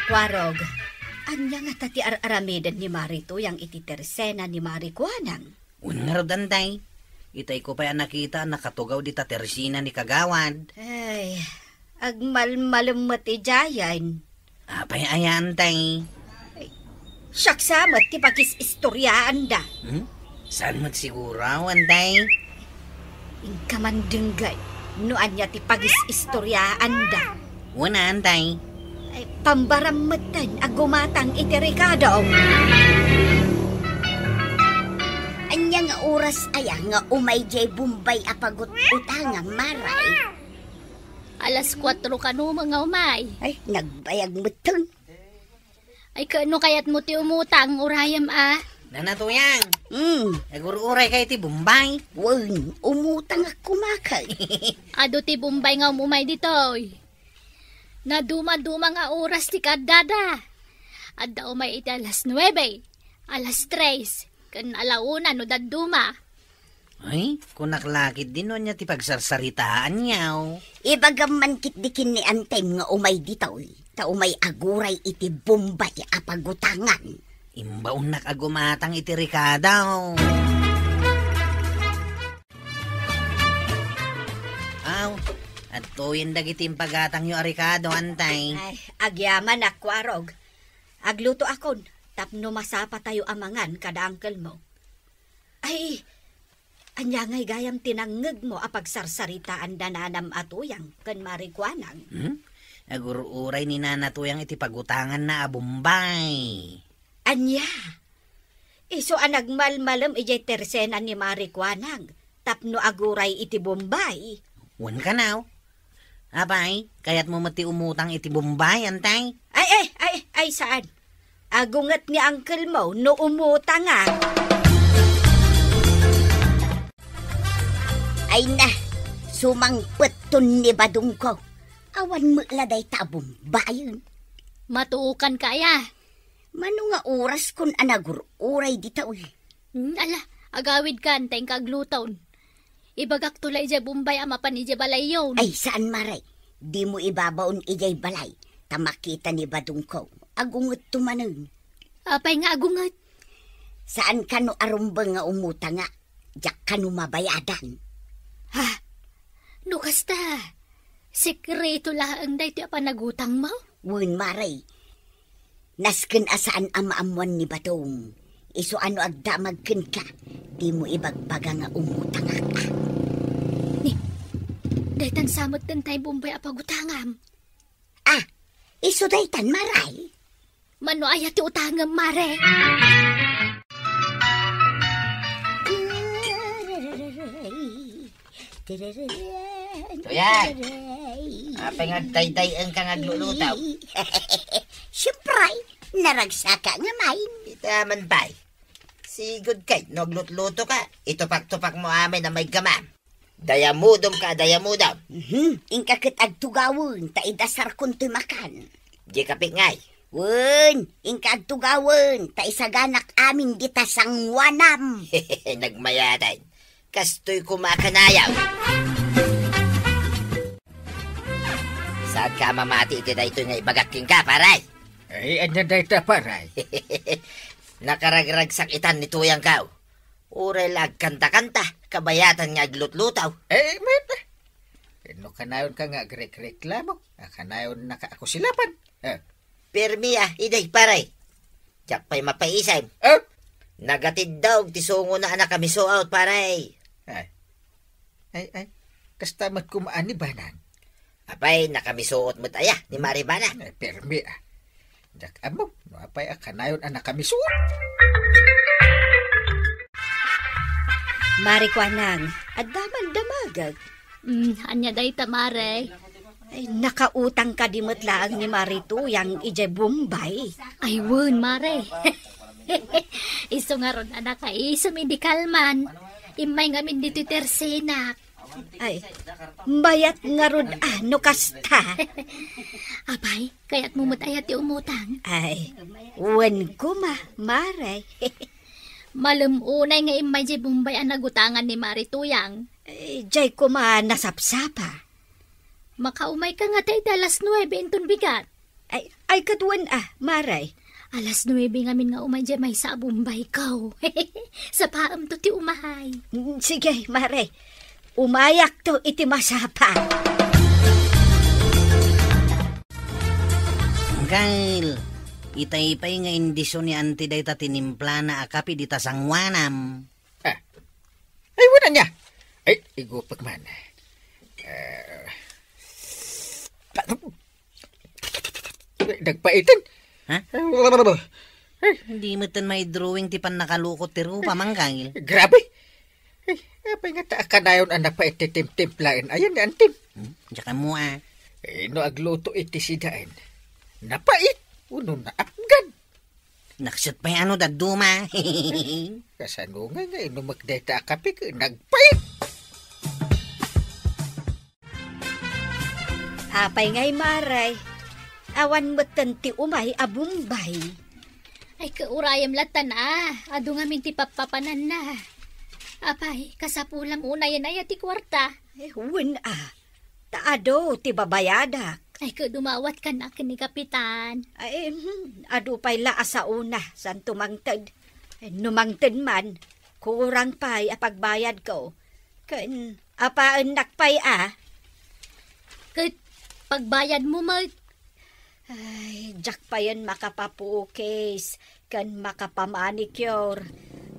Nakwarog, anya nga tati aramidan ni Marito yang ititersena ni Marikuanang. Unarod antay. Itay ko pa nakita nakatugaw di tatersina ni Kagawad. Ay, agmalmalam ti jayan. Apay ayan tay. Saksamat ti pakis-istoryaan da. Saan magsiguraw antay? Inkamandenggay, no anya ti pagis-istoryaan da. Una antay. Ay, pambaramatan agumatang iti Ricardo. Anya nga oras aya nga umay jay Bombay apagot utangang maray. Alas 4 kanu mga umay. Ay, nagbayag mo ton. Ay kano kayat mo ti umutang urayam Nanatuyang. Nagururay kayo ti Bombay. Wan, umutang ako makay. Ado ti Bombay nga umay ditoy. Naduma-duma nga oras ti kadada. Adda umay iti alas 9, alas 3. Kan alauna no daduma. Ay, kunaklakit din nun niya ti pagsarsaritaan niyaw. Ibagaman kitdikin ni Antay nga umay ditaw. Ta umay aguray iti Bombay apagutangan. Imbaon nakagumatang iti Ricardo. Aw, at tuyin dagiti pagatang yu Ricardo antay. Ay, agyaman Nakwarog. Agluto akon. Tapno masapa tayo amangan kada uncle mo. Ay, anya ngay gayam tinangeg mo apagsarsaritaan dananam atuyang ken Marikuanang. Nagururay ni nanatuyang iti pagutangan na Bombay. Anya, iso anagmalmalam ijay tersena ni Marikuanang. Tapno aguray iti Bombay. Wan ka now. Abay, kaya't mo mati umutang iti Bombay antay. Ay, saan? Agungat ni uncle mo no umutang Ay na, sumangpet ton ni badong ko. Awan mo laday ta Bombay. Matuukan kaya. Mano nga oras kun anagururay ditaw. Ala, agawid ka antay kaglutaw. Ibagak tulay ijay Bombay amapan ijay balay yun. Ay, saan maray? Di mo ibabaon ijay balay. Tamakita ni badong ko. Agungot tumanon. Apay nga agungot? Saan ka no arumbang nga umuta nga? Diyak ka no mabayadan. Ha? No kasta. Sekreto lang day ti apanagutang mo? Wan maray. Nasken asaan amaamuan ni badong. Iso ano agdamagken ka. Di mo ibagbaga nga umuta nga ka. Ni, daytan samot din tayo Bombay apagutangam. Iso daytan maray. Mano ayat ti utangam mare. Tuyang, apay nga day-dayan ka ngaglulutaw. Siyempre, naragsaka nga main. Itaman bay. Sigod kay, naglutluto ka. Itupak-tupak mo amin na may gamam. Dayamudom ka, dayamudom. Ingkakit agtugawon, taidasar kun tumakan. Di kapit ngay. Wen, ingkag tugawon, taisaganak amin dita sang wanam. Nagmayadan. Kastoy kumakanayaw. Saan ka mamati iti dayto nga ibagaking ka, paray? Ay, anya dayta paray. Nakaragragsak itan ni tuyang kaw. Uray lag kanta-kanta, kabayatan nga aglutlutaw. Met. No kanayon ka nga reklamo. Kanayon naka ako silapan. Permiya, iday paray. Tiyak pa'y mapaisay. Nagatid daw, tisungo na anak kami so out, paray. Ay. Kastamat kumaan ni Banan. Apay, nakamisuot mo't aya, ni Maribana. Permi Jak amo, no apay kanayon anak kami suot. Marikuanang, adaman-damagag. Anya day tamare. Ay, nakautang ka di matlaang ni Marito yang ijay Bombay. Ay, wun, mare. Iso nga ron, anak ay, sumidikal man. Imay nga min dito tersenak. Ay, bayat nga ron, no kasta. Abay, kaya't mumutayat yung umutang. Ay, wan ko mare. Malumunay nga imay jay Bombay ang nagutangan ni Marituyang. Jay ko nasapsapa. Makaumay ka nga tayo dalas 9 intun bigat. Ay, Ay katuan maray. Alas 9 ngamin nga umay dyan may sa Bombay ko. Sa paam to ti umahay. Sige, maray. Umayak to iti masapa. Gail, itay-ipay nga indisyon ni Auntie day ta tinimpla na akapi di ta sangwanam. Ay, wala niya. Ay, igupag man. Nagpaitin. Ha? Hindi mo tan may drawing ti pan nakalukot ti rupa, Manggail. Grabe. Ay, apay nga ta kanayon ang napaititim-timplain. Ayan ni Antim. Tsaka mo No agluto iti sidain. Napait. Uno na apgan. Naksot pa ano daduma. Kasanungan nga ino magdeta akapik. Nagpait. Apay ngay maray. Awan mo ti umay abumbay. Ay kaurayam latan adu ngamin ti papapanan na. Apay, kasapulam una yan ay ti kwarta. Huwin taado ti babayadak. Ay dumawat ka na ni Kapitan. Ay, adu pa'y laas sa una, san tumangtad. Numangtad man, kurang pa'y apagbayad ko. Kan, apaan nakpay Kat pagbayad mo Ay, jak pa yan makapapukis, kan makapamanicure.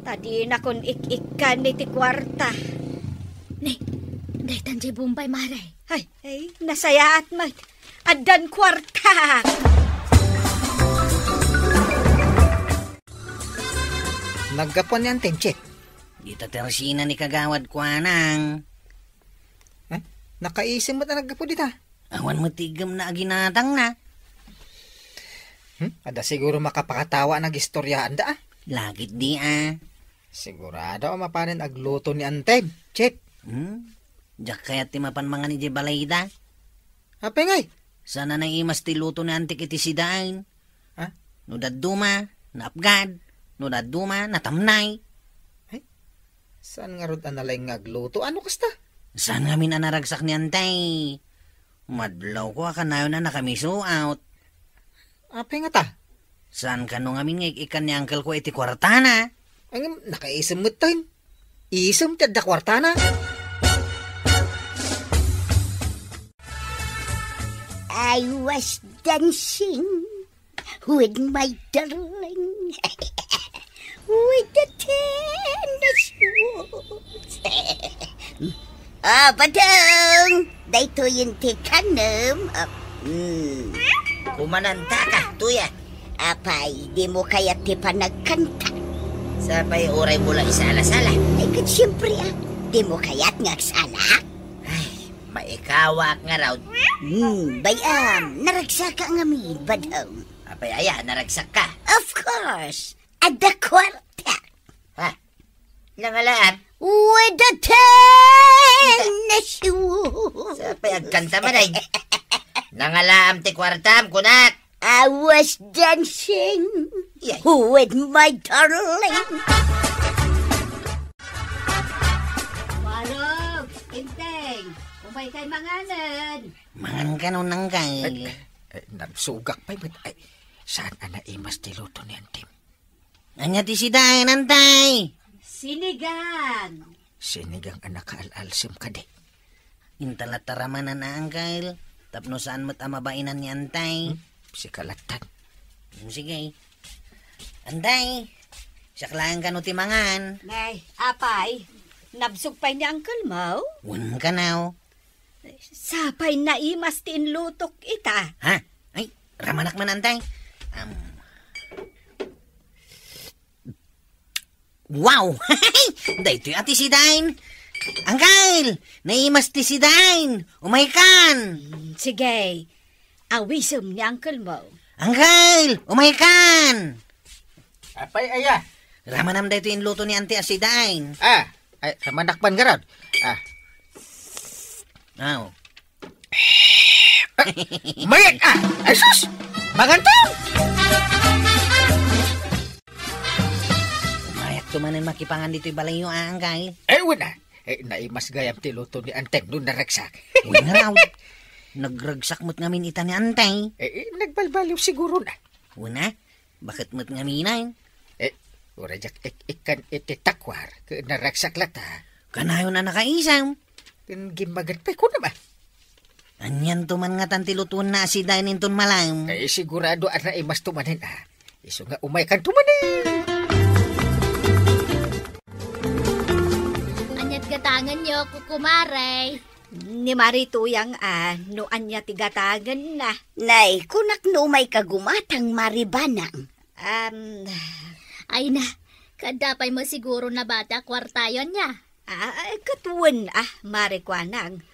Tadi na kun ik-ikan ni ti kwarta. Daytan di Bombay, maray. Ay, nasayaat mat. Adan kwarta. Naggapan yan, Tenchet. Di ta tersina ni kagawad ko anang. Nakaisim mo na naggapo dita. Awan mo tigam na aginatang na. Ada siguro makapakatawa nag-istoryaan da Lagit di Sigurado mapanin agluto ni Antem, Chet. Jak kaya ti mapan mga ni Jebalayda. Apa ngay? Sana na imas ti luto ni antik iti sidain. Ha? No daduma, naapgad. No daduma, natamnay. Saan nga rod analay ngagluto? Ano kasta? Saan nga minanaragsak ni Antay? Madlaw ko akanayon na nakamiso out. Apa nga ta? Saan ka nung amin nga ikan ni uncle ko iti kwartana? Ang nakaisam mo tayo. Isam ti da kwartana. I was dancing with my darling with the tennis shoes. Badong! Dahito yung tikanam. Kumananta ka, tuya. Apay, di mo kaya ti pa nagkanta. Sapay oray mula isala-sala. Ay, kat siyempre di mo kaya't ngagsala. Ay, maikawak nga raw. Bayam, naragsa ka nga mi, badong. Apay aya, naragsak ka. Of course, at the kwarta. Ha? Nangalaan. With the tennis shoes. Sapay agkanta maray. Nangalaam ti kwartam, kunak. I was dancing Yay. with my darling. Walog, inteng. Umay kay manganan. Mangan ka nung nanggal. Nagsugak pa yun. Ay, saan ana imas ti luto ni Antim? Anya ti sidain, Antay. Sinigang. Sinigang anak kaalalsim ka di. Intalataraman na uncle. Tapno saan mo't amabainan ni Antay. Si kalatan. Sige. Antay, saklaan ka no ti mangan. Nay, apay. Nabsog pa'y ni Uncle Mau. Wan ka now. Sapay na imas ti inlutok ita. Ha? Ay, ramanak man, Antay. Wow! Dahito yung ati si Dain. Angkal! Naimas ti si Dain. Umaykan! Sige. Awisem ni Uncle Mau. Angkal! Umaykan! Apay aya. Ramanam dahito yung luto ni Auntie Asidain. Ay, manakpan ka rod. Aw. Mayat Ay sus! Magantong! Umayak tumanin makipangan dito'y balay yung Angkal. Wala. Naimas gayam ti luto ni Anteng nung naraksak. Uy nga raw. Nagragsak mo't ngamin ita ni antay. Nagbalbaliw siguro na. Una, bakit mo't ngaminayin? Urajak ikan iti takwar. Naragsak lata. Kanayon na nakaisam. Gimagat pa ko naman. Anyan tuman nga tantilutuan na si Dain inton malam. Sigurado na mas tumanin Iso nga umay kan tumanin. Anyat gatangan nyo, kukumaray. Ni Marituyang no anya tigatagan na. Nay, kunak no may kagumatang maribanang. Ay na, kadapay mo siguro na bata kwartayon niya. Katuwan Marikwanang.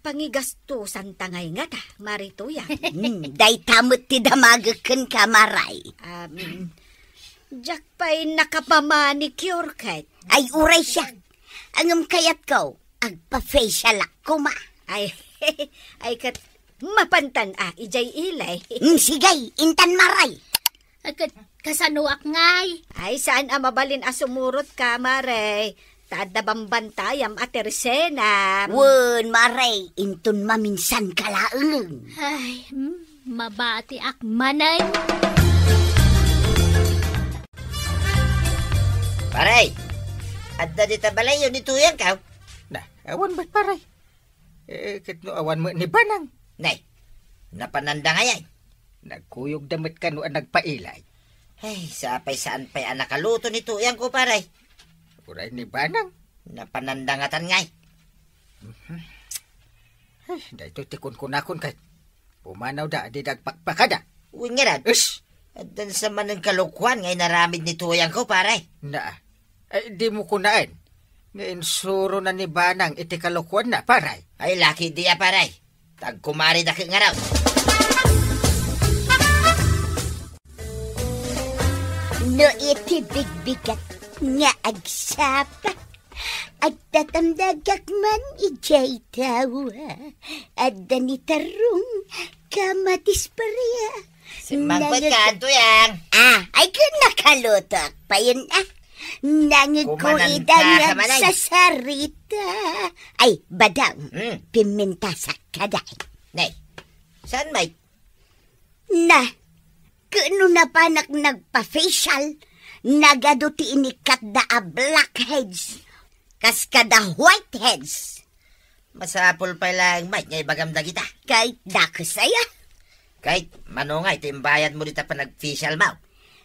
Pangigastusan tangay nga ta, Marituyang. Day tamot ti damagakan ka, Maray. Diyak pa'y nakapamanicure kat. Ay, uray siya. Angam kayat ko, agpa-facial ako, ma. Ay kat mapantan ijay ilay. Sigay, intan, Maray. Kasanuak ngay. Ay, saan mabalin sumurot ka, Maray? Tada bambantayam atersena. Wen, Maray, intun maminsan kalaeng. Ay, mabati akmanay. Paray, adda di tabalayo ni Tuyang ka. Awan ba't paray? Kitno awan mo ni Banang. Nay, napananda nga yan. Nagkuyog damit ka no nagpailay. Ay, sapay saan pa'y nakaluto ni Tuyang ko, paray. Uray ni Banang. Napanandangatan ngay. Ay, dahito tikon kunakon kay. Pumanaw da, di dagpakpakada. Uwing nga ran. Ish! Adan sa manang kalukwan ngay naramid ni Tuyang ko, paray. Ay, di mo kunaan. Ngayon suro na ni Banang iti kalukwan na, paray. Ay, laki diya, paray. Tagkumari daki nga raw. No iti bigbigat nga agsapak at tatamdagak man ijay tawa at danitarong kamatisparya. Simangpot ka, Tuyang. Ay kinakalutok pa yun Nangig ko Kumananta idang ka man, ay. sa sarita. Ay, badang, piminta sa kaday. Nay, saan may? Na, kano na panak nagpa-facial, nagaduti inikat da a blackheads, kas kada whiteheads. Masapol pa lang, Mike, ngay bagamda kita. Kahit dako saya, Kahit manungay, timbayan mo dita pa nag-facial mau.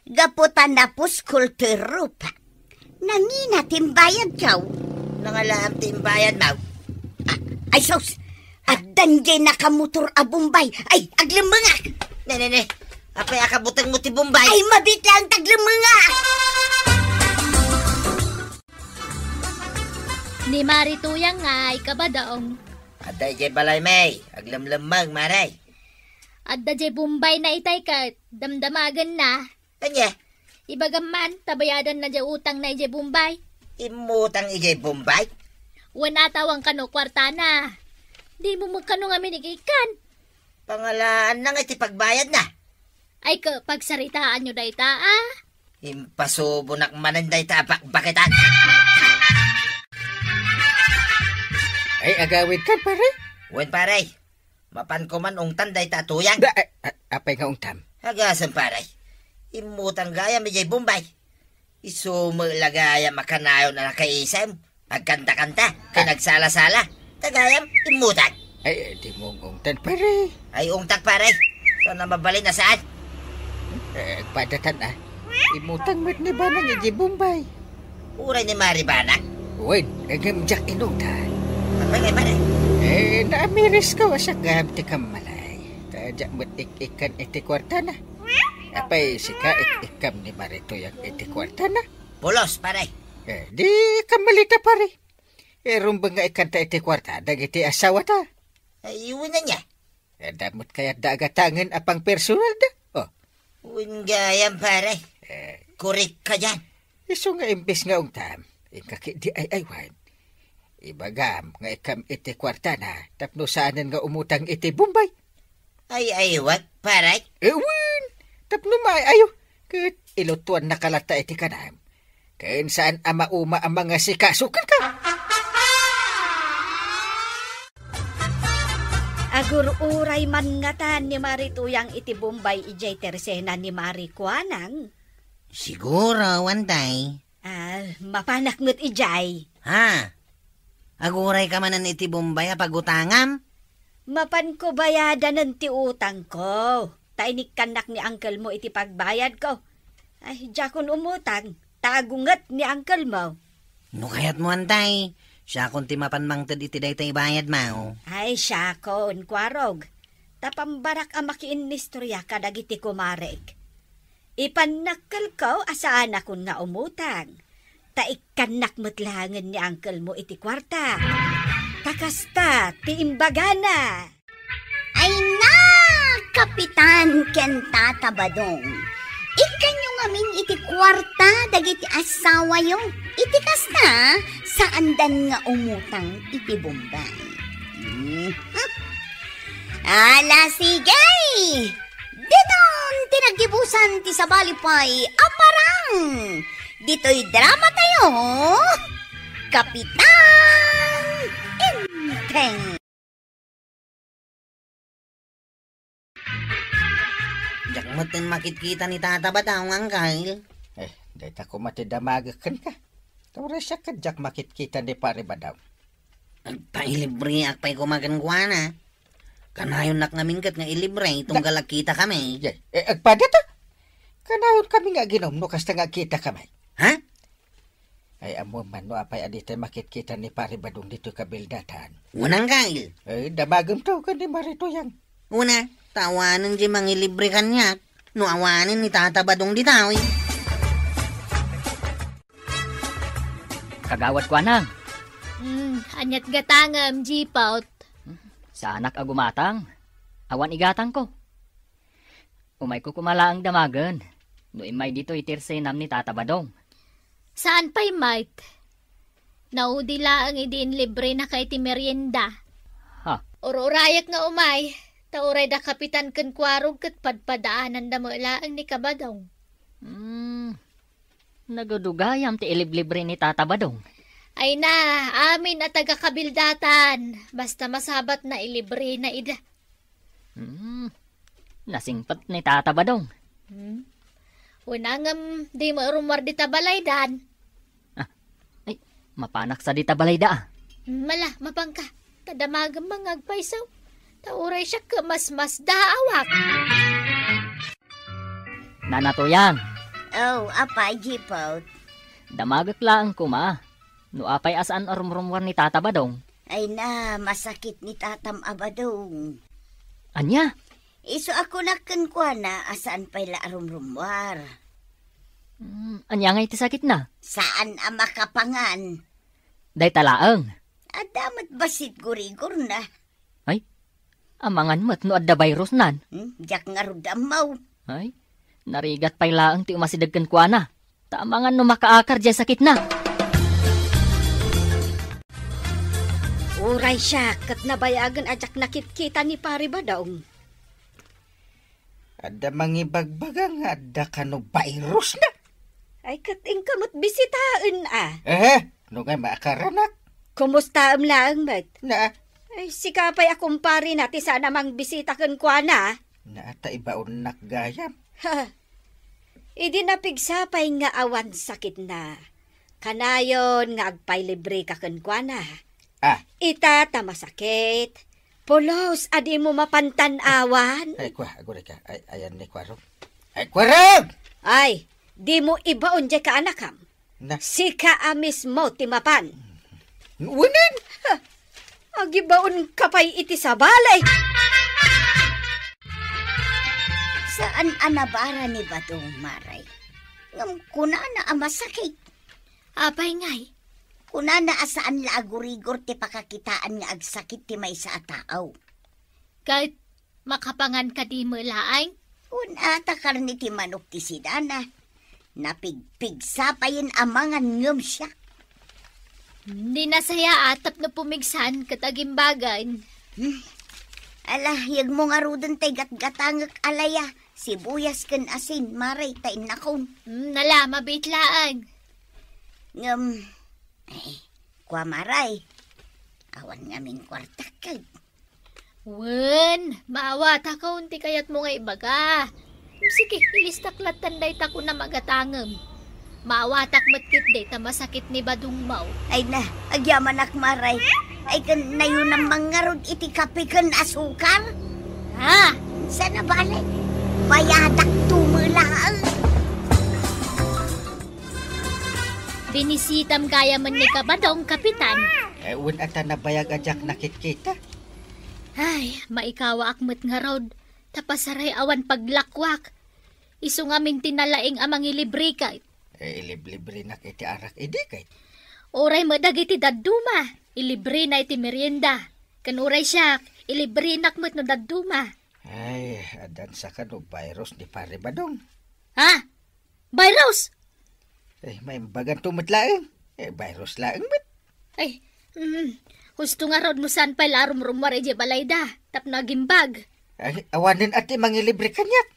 gaputan na puskulturo pa. Nangina timbayan kaw. Nangalaam timbayan mau. Ay sos, at danjay nakamotor a Bombay. Ay, aglamangak. Ne. Apay akabutang mo ti Bombay. Ay, mabit lang taglamangak. Ni Marituyang ngay kabadaong. Aday jay balay may, aglamlamang maray. At dajay Bombay na itay ka, damdamagan na. Kanya, Ibagaman, tabayadan na dya utang na ijay Bombay. imutang ijay Bombay. Wana tawang kano kwarta na. Di mo magkano nga minigikan. Pangalaan nang iti pagbayad na. Ay ka, pagsaritaan nyo dayta Impasubo nakmananday tapak bakitan. Ay, agawid ka, paray. Wen paray, mapan ko man ungtan day tatuyang. Apay nga ungtam. Hagasan paray, imutang gaya mi jay Bombay. Isumulagaya makanayo na nakaisam. Agkanta-kanta, kanagsala-sala. Tagayam, imutan. Ay, di mo ungtan, paray. Ay ungtak paray, so na mabali na saan? Padatan Imutang mit ni Banang iji Bombay. Uray ni Maribana. Wen, nagamjak inungtan. Apay paray. Naamiris ka wasak gamti kamalay. Tadya mo't ikan iti kwarta na. Apay sika ikam ni Marituyang iti kwarta na. Pulos paray. Di kamalita pare. Rumbang nga ikanta iti kwarta, dagiti asawa ta. Ay iwan na niya. Damot kaya dagatangan apang personal da. Uwin gayam paray. Kurik ka dyan. Iso nga imbes nga ungtam, ikaki di ay aywan. Ibagam nga ikam iti kwarta na, tapno saanan nga umutang iti Bombay. Ay aywat paray. Ewan, tapno maayo, kat ilutuan nakalata iti kanam. Kain saan ama-uma ang mga sikasukan ka. Agur uray man ngatan ni Marituyang iti Bombay ijay tersena ni Mari Kuanang. Siguro, Wantay. Mapanak mo't ijay. Ha? Aguray ka manan iti Bombay pagutangam? Mapan ko bayadan ng ti utang ko. Tainik kanak ni uncle mo iti pagbayad ko. Ay, jakon umutang. Tagungat ni uncle mo. No kayat mo, Wantay. Siya kung ti mapanmangtad iti daytay bayad mo. Ay, siya kon, kwarog. Tapambarak ang makiinistorya kadagiti kumarek. Ipanakal ko asaan akon nga umutang. Taikanak matlangan ni uncle mo iti kwarta. Takasta, ti imbagana. Ay na, Kapitan Ken Tata Badong. Ikanyo ngamin iti kwarta dagiti asawa yung iti kasta saan dan nga umutang iti Bombay. Ala sige! Diton tinagibusan ti sabalipay aparang. Dito'y drama tayo, Kapitan Inteng. Jak matin makit-kita ni Tata Badong, Uncle. Dahit ako matidamagakan ka. Tawara siya ka, jak makit-kita ni Pare Badong. Pailibre akpay kumagan kuana. Kanayon nak namin kat nga ilibre, itong galakita kami. Agpada ta? Kanayon kami nga ginom, no kasta nga kita kami. Ha? Ay amo man no apay adita makit-kita ni Pare Badong dito kabildatan. Unang Kyle. Damagam to ka ni Marituyang. Una, tawanan di mangilibre kanya. No awanin ni Tata Badong di tawi. Kagawad ko anang. Anyat gatangam, jipaut. Sa anak agumatang. Awan igatang ko. Umay ko kumala ang damagan. No imay dito itirsenam ni Tata Badong. Saan pa'y mate? Naudila ang idin libre na kay ti merienda. Ha? Ororayak nga umay. Tauray da kapitan ken kwarog ket padpadaanan da ang ni Kabadong. Nagadugayam ti iliblibre ni Tata Badong. Ay na, amin at taga-kabildatan. Basta masabat na ilibre na ida. Nasingpat ni Tata Badong. Unangam, di mo rumar di tabalaydan. Ay, mapanak sa di tabalayda. Mala, mapangka. Tadamagam mangagpaysaw. Tauray siya mas daawak. Nanatoyang. Oh, apa, Jipaut? Damagak lang kuma. No apay asaan arumrumwar ni Tata Badong. Ay na, masakit ni Tatam Abadong. Anya? Iso ako naken kwa na asaan pa'y laarumrumwar. Anya nga iti sakit na? Saan ang makapangan? Day talaang. Adamat basit gurigor na. Ay, amangan mat no adda virus nan. Jak nga rudamaw. Ay, narigat pa'y laang ti umasidagkan kwa na. Taamangan no makaakar dyan sakit na. Uray siya, kat nabayagan ajak nakit-kita ni Pare Badong. Ada mangibagbagang ada kano virus na. Ay, kat ingkamot bisitaan No nga maakaranak. Kumusta am lang, mat? Na, Ay, sikapay akong pari nati sa namang bisita kan kwa na. naata ibaon nakgayam. Ha, idi napigsapay nga awan sakit na. Kanayon nga agpay libre ka kan kwa na. Ita tamasakit. Pulos, adi mo mapantan-awan. Ay, kwa, agure ka. Ay, ayan ni Kwarog. Ay, Kwarog! Ay, di mo ibaon dyan ka anakam. Na, Sika amis mo timapan. unin! Agibaon kapay iti sa balay. Saan anabara ni Badong Maray? Ngam kuna na amasakit. Apay ngay. Kuna na asaan la agurigor ti pakakitaan nga agsakit ti may sa tao. Kahit makapangan ka di mo laang. Kuna takar ni ti manok ti sidana. Napigpigsa pa yun amangan ngam siya. Hindi na saya atap na pumigsan katagimbagan. Alah, yag mo nga rudan tay gatgatangak alaya. Sibuyas kan asin, maray tay nakon. Nala, mabitlaan. Ngam, ay, kwa maray. Awan ngamin kwarta kag. Wen, maawata ka unti kayat mo nga ibaga. Sige, ilistaklat tanday ta ko na magatangem. Maawatak matkit day ta masakit ni badung mau. Ay na, agyaman ak maray. Ay kan na yun ang mangarod iti kape kan asukar. Ha? Sana balik. Bayadak tumulaan. Binisitam kaya man ni Kabadong, Kapitan. Un ata nabayag ajak nakit kita. Ay, maikawa akmet nga rod. Tapasaray awan paglakwak. Isu ngamin tinalaing amang ilibre kay. Libre na kiti arak idi kay. Oray madag iti daduma. Ilibre na iti merienda. Kanuray siya, ilibre nakmet no daduma. Ay, adan sa kano virus di pare badong. Ha? Virus? May bagan tumatlaeng. Virus laeng bet. Ay, gusto nga rod mo saan pa larum-rumwari di balayda. Tap na gimbag. Ay, awanin ati mangilibre kanyat.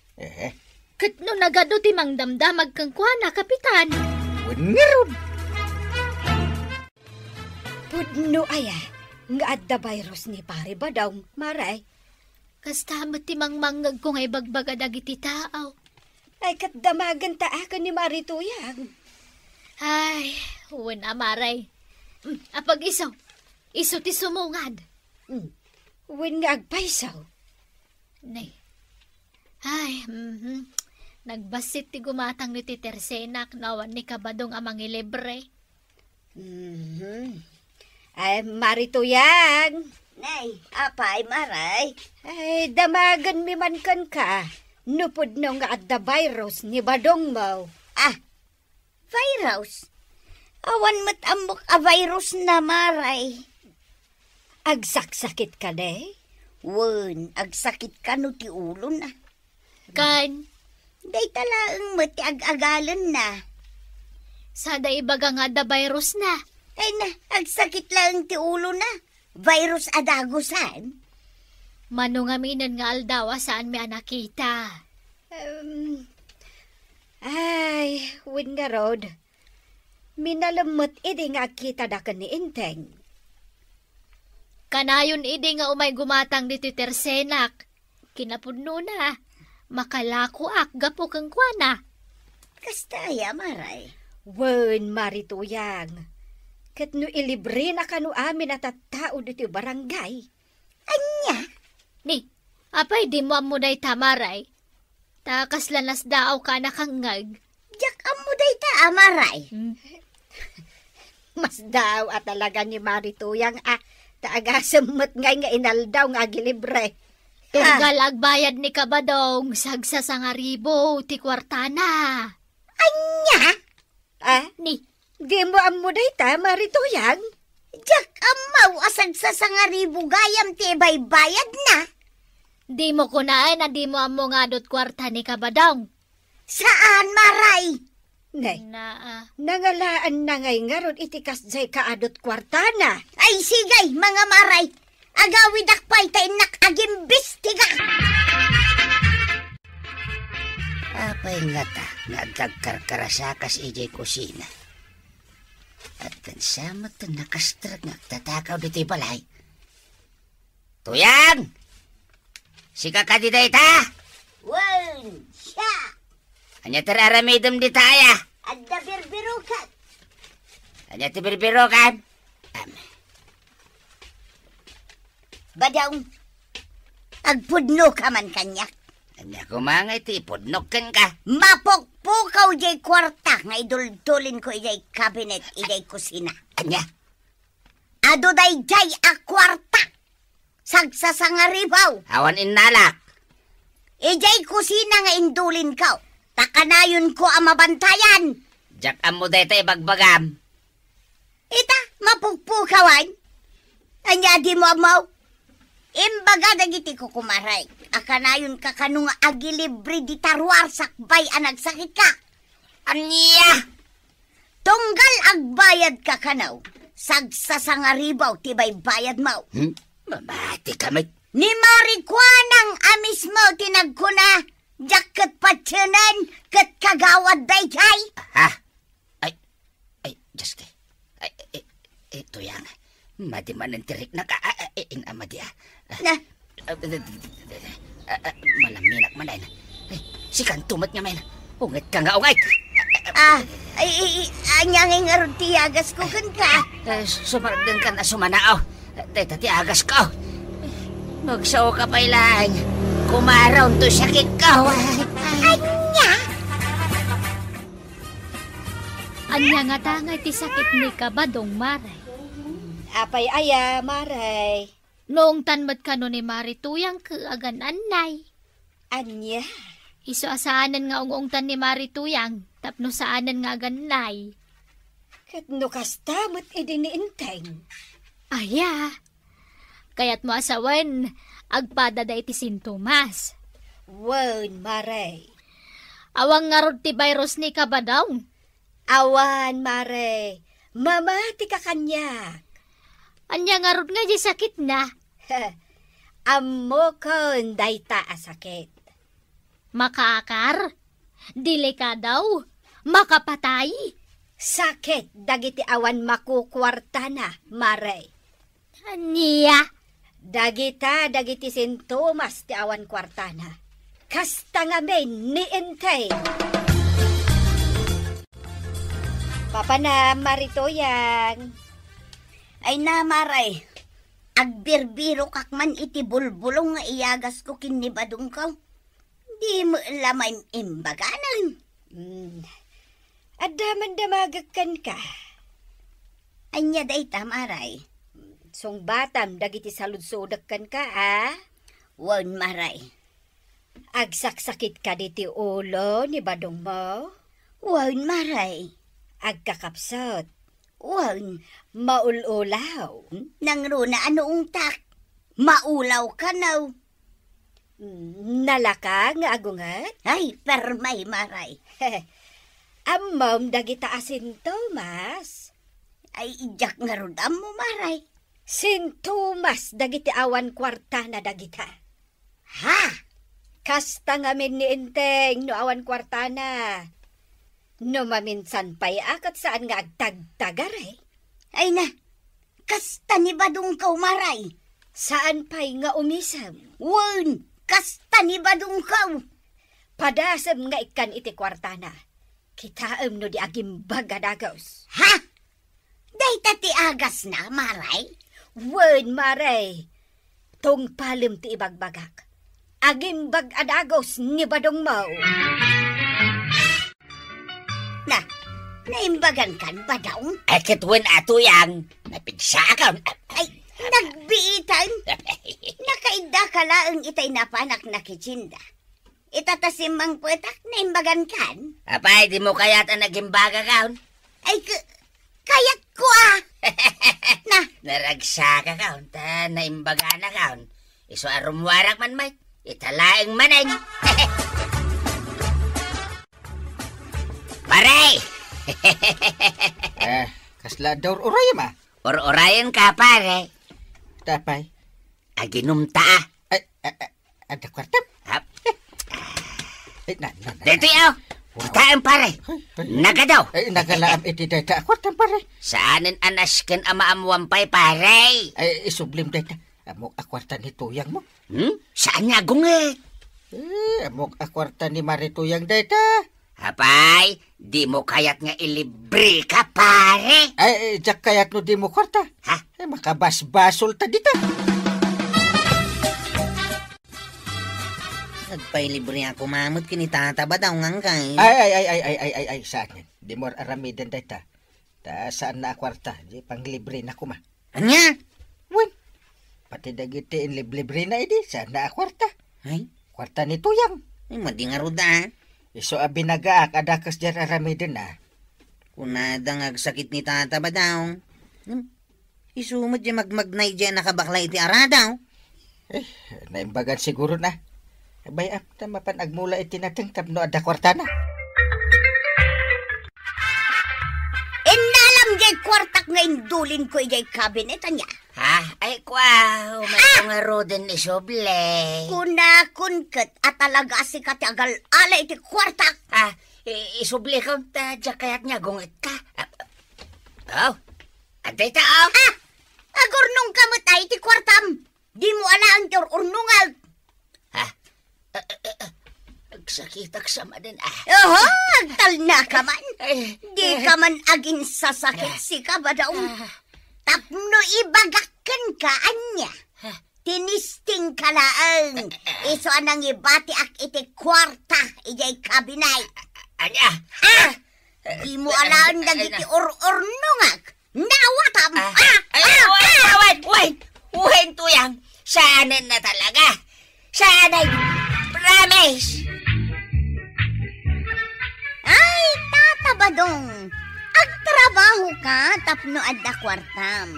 Kat no nagado ti mang damdamag kang kuana, Kapitan. Wengeron. Pudno aya, nga adda virus ni pare badong, maray. Kastamat ti mang mangag ko ngay bagbaga dagiti tao. Ay katdamagan taakan ni Marituyang. Ay, huwan amaray. Apag iso ti sumungad. Wen nga agpaisaw. Nay. Ay, nagbasit ti gumatang ni ti Tersenak nawan ni Kabadong amang ilibre. Ay, Marituyang. Nay, apay maray. Ay, damagan mi man kan ka. Nupod no nga adda virus ni badong mo. Ah, virus? Awan mat amok a virus na maray. Agsaksakit ka de? Wen, agsakit ka no ti ulo na. Kan, Day talaang mati ag-agalan na. sada ibaga nga da virus na. Ay na, agsakit lang ti ulo na. Virus adagusan. Mano nga minan nga aldawa saan may anakita. Ay, win nga rod. Minalamot idi nga kita da ka ni Inteng. Kanayon idi nga umay gumatang dito Tersenak. Kinapudno na. Makalako ak gapo kang kuana. Kastaya, maray. Wen, Marituyang. Kat no ilibre na kanu amin at tao dito barangay. Anya? Ni, apay di mo amuday tamaray. Takas lanas daaw ka nakangag. Jak amo day ta, maray. Mas daw at talaga ni Marituyang taagasamot ngay nga inaldaw nga gilibre. Tunggal agbayad ni Kabadong sagsasangaribo ti kwartana. Anya? Ni, Di mo amuday ta, Marituyang? Jak amaw asag sa sangaribo gayam ti baybayad na. di mo kunain na di mo amo nga dot kwarta ni Kabadong. Saan, maray? Nay, Na, nangalaan na ngay nga ron itikas jay kaadot kwartana. Ay sigay, mga maray. Agawid akpay tayo nakagimbis, tiga. Apay nga ta, nga agkarkarasakas ijay kusina. At kansama ta nakastrag nga tatakaw dito'y balay. Tuyang! Sika ka di ta! Wen, siya. Anya tararamidam di taya! Adda birbirukat. Anya tibirbiro kan? Badang, agpudno ka man kanyak. Anya kumangay ti pudnokan ka. Mapokpukaw jay kwarta nga idultulin ko ijay cabinet ijay kusina. Anya? Ado day jay a kwarta. Sagsasangaribaw. Awan inalak. Ijay kusina nga indulin ka. Takanayon ko ang mabantayan. Jak amo dayta ibagbagam. Ita, mapukpukawan. Anya di mo amaw. Imbaga dagiti ko kumaray. Akanayon ka kanung agilibre di tarwar sakbay anagsakit ka. Anya? Tunggal agbayad ka kanaw. Sagsasangaribaw tibay bayad mo. Mamati kami. Ni Marikwanang amis mo tinagkuna. Jaket patyanan kat kagawad dayjay. Ha? Ay, just kay. Ito yan. Madi man ang tirik na ka. Ing ama diya. Na, Malaminak man ay. Sikan tumat nga man. Ungit ka nga, ungit. Anyang nga ron tiyagas ko kan ka. Sumaragdan ka na sumanao. Dahil tiyagas ko. Magsaw ka pa ilan. Kumaraw to sakit ka. Anya? Anya nga tangay ti sakit ni Kabadong Maray. Apay aya, Maray. Noong tanmat ka no ni Marituyang kaagan anay. Anya? Iso asaanan nga ungungtan ni Marituyang, tapno saanan nga ganay. Kat no kastamot idiniinteng. Aya, kaya't mo asawan, agpada da iti sintomas. Wan, Maray. Awang nga rod ti virus ni Kabadong. Awan, Maray. Mamati ka kanyak. Anya nga rod nga di sakit na. Amo kon dayta asakit. Makaakar, dili ka daw, makapatay. Sakit dagiti awan makukwarta na, Maray. Aniya, Dagiti sintomas ti awan kwartana. Kasta nga men ni Entay. Papa na, Marituyang. Ay na, Maray. Agbirbiro kak man iti bulbulong nga iyagas ko kinibadong ka. Di mo lamay imbaganan. Adaman damagakan ka. Anya dayta, Maray. Song batam dagiti saludsodakan ka, ah? Wan, Maray. Agsaksakit ka diti ulo ni badong mo. Wan, Maray. Agkakapsot. Wan. Maululaw. Nang runa anoong tak. Maulaw ka naw. Nalaka nga agungat. Ay, permay, Maray. Amom dagita asintomas. Ay, ijak nga rodam mo, Maray. Sintomas dagiti awan kwarta na dagita. Ha? Kasta nga min ni Enteng no awan kwarta na. No maminsan pa'y akat saan nga agtagtagar eh. Ay na, kasta ni badong ka, Maray. Saan pa'y nga umisam. Wan, kasta ni badong ka. Padasam nga ikan iti kwarta na. Kitaam no di agimbag adagaws. Ha? Dayta ti agas na, Maray? Wan, Maray. Tong palim ti ibagbagak. Agimbag adagaws ni badong mo. Na, naimbagan kan ba daw? Ay, kitwen ato yang. Napigsa ka. Ay, nagbiitan. Nakaida ka laang itay napanak na kitsinda. Itatasim ang puwetak na imbagan kan? Apay, di mo kaya't ang nagimbaga kaon. Ay, kayat ko ah. Na, Naragsa ka kaon, ta naimbaga na kaon. Iso arumwarak man may, italaing manay. Paray! Kasla daw uray ma. Or-orayan ka, pare. Tapay. Aginumta. Ay, ada kwartam. Hap. Na. Dito yaw. Kitaan, pare. Naga daw. Ay, nagalaam iti dayta kwartam, pare. Saanin anasken ama amuampay, pare. Ay, isublim dayta. Amok akwarta ni Tuyang mo. Saan niya gungit? Amok akwarta ni Marituyang dayta. Hapay, di mo kaya't nga ilibre ka, pare. Ay, jak kayat no di mo kwarta. Ha? Ay, makabas-basol ta dita. Nagpailibre ako mamut kinitata ba daw ngang kay? Ay, saan yan? Di mo aramidan dayta. Ta saan na akwarta? Di panglibre na kuma. Anya? Wen, pati dagiti in libre na idi. Saan na akwarta? Ay, Kwarta ni Tuyang. ay madingaruda. Iso abinagaak adakas dyan aramidan na. Kunadang agsakit ni tata ba daw? Isumad dyan magmagnay dyan nakabakla iti aradaw. Naimbagan siguro na. Abay, mapan agmula iti natin tapno ada kwarta na. inalam jay kwartak nga indulin ko jay kabinet niya. Ha? Ay, kwaw. May nga roden ni Soble. Kuna kunket at talaga si kati agal ala iti kwartak. Ha? Isuble ka ta, kayat niya gungit ka. Oh, aday tao. Agor nung kamot ay iti kwartam. Di mo alaan tor urnungal. Ha? Agsakitak sa manin Oho, agtal na ka man. Di ka man agin sasakit si ka ba daw? Tapno ibagakan ka, anya. Tinisting ka laang. Iso anang ibati ak iti kwarta, ijay kabinay. Anya? Di mo alaan dagiti urnungag. Nawatam! Wait, tuyang. Sanan na talaga. Sanay. Promise. Ay, tatabadong. Agtrabaho ka, tapno adda kwartam.